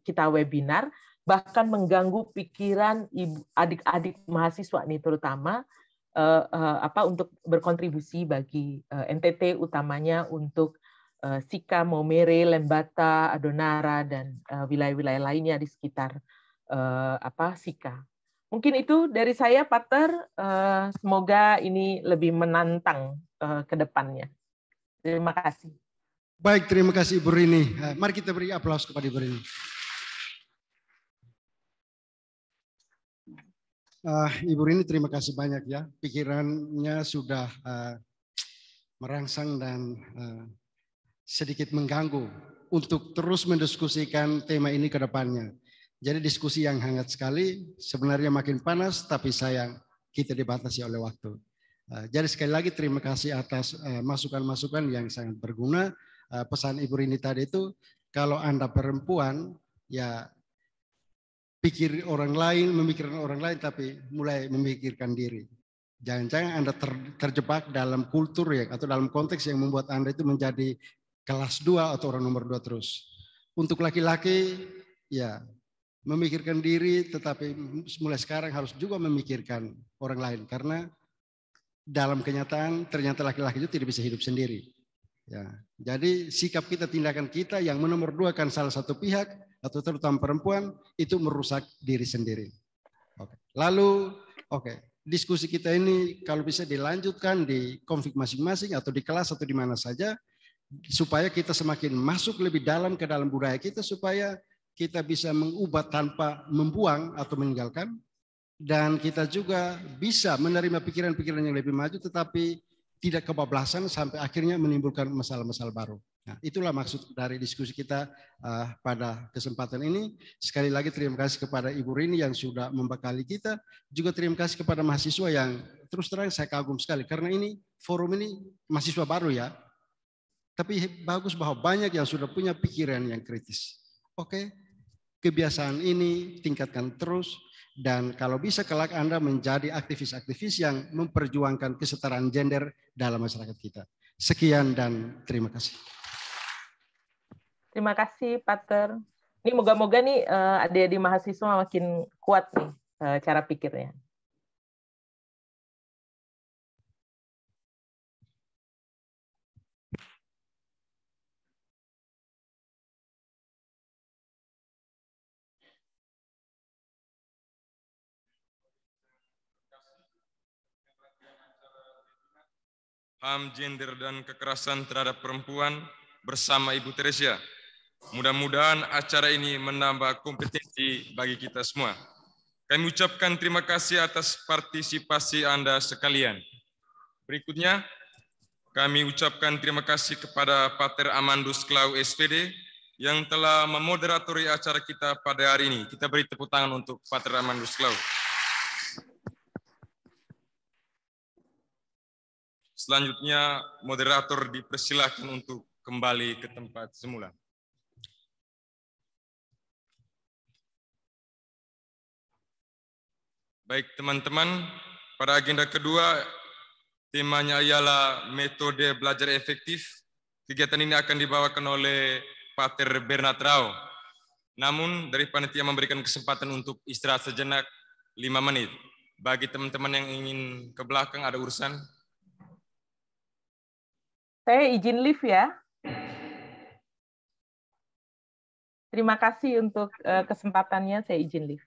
kita webinar, bahkan mengganggu pikiran adik-adik mahasiswa ini terutama, untuk berkontribusi bagi NTT, utamanya untuk Sika, Maumere, Lembata, Adonara, dan wilayah-wilayah lainnya di sekitar Sika. Mungkin itu dari saya, Pater. Semoga ini lebih menantang ke depannya. Terima kasih. Baik, terima kasih Ibu Rini. Mari kita beri aplaus kepada Ibu Rini. Ibu Rini, terima kasih banyak ya. Pikirannya sudah merangsang dan sedikit mengganggu untuk terus mendiskusikan tema ini ke depannya. Jadi diskusi yang hangat sekali, sebenarnya makin panas, tapi sayang kita dibatasi oleh waktu. Jadi sekali lagi terima kasih atas masukan-masukan yang sangat berguna. Pesan Ibu Rini tadi itu, kalau Anda perempuan, ya pikir orang lain, memikirkan orang lain, tapi mulai memikirkan diri. Jangan-jangan Anda terjebak dalam kultur atau dalam konteks yang membuat Anda itu menjadi kelas 2 atau orang nomor 2 terus. Untuk laki-laki, ya memikirkan diri, tetapi mulai sekarang harus juga memikirkan orang lain. Karena dalam kenyataan ternyata laki-laki itu tidak bisa hidup sendiri. Ya, jadi sikap kita, tindakan kita yang menomorduakan salah satu pihak atau terutama perempuan itu merusak diri sendiri. Oke. Lalu, diskusi kita ini kalau bisa dilanjutkan di konflik masing-masing atau di kelas atau di mana saja, supaya kita semakin masuk lebih dalam ke dalam budaya kita, supaya kita bisa mengubah tanpa membuang atau meninggalkan, dan kita juga bisa menerima pikiran-pikiran yang lebih maju, tetapi tidak kebablasan sampai akhirnya menimbulkan masalah-masalah baru. Nah, itulah maksud dari diskusi kita pada kesempatan ini. Sekali lagi terima kasih kepada Ibu Rini yang sudah membekali kita. Juga terima kasih kepada mahasiswa yang terus terang saya kagum sekali. Karena ini forum ini mahasiswa baru ya. Tapi bagus bahwa banyak yang sudah punya pikiran yang kritis. Oke, kebiasaan ini tingkatkan terus. Dan kalau bisa kelak Anda menjadi aktivis-aktivis yang memperjuangkan kesetaraan gender dalam masyarakat kita. Sekian dan terima kasih. Terima kasih, Pater. Ini moga-moga nih adik-adik mahasiswa makin kuat nih cara pikirnya. HAM gender dan kekerasan terhadap perempuan bersama Ibu Teresia. Mudah-mudahan acara ini menambah kompetensi bagi kita semua. Kami ucapkan terima kasih atas partisipasi Anda sekalian. Berikutnya, kami ucapkan terima kasih kepada Pater Amandus Klau SPD yang telah memoderatori acara kita pada hari ini. Kita beri tepuk tangan untuk Pater Amandus Klau. Selanjutnya, moderator dipersilakan untuk kembali ke tempat semula. Baik teman-teman, pada agenda kedua, temanya ialah metode belajar efektif. Kegiatan ini akan dibawakan oleh Pater Bernard Rao. Namun, dari panitia memberikan kesempatan untuk istirahat sejenak 5 menit. Bagi teman-teman yang ingin ke belakang, ada urusan. Saya izin live ya. Terima kasih untuk kesempatannya, saya izin live.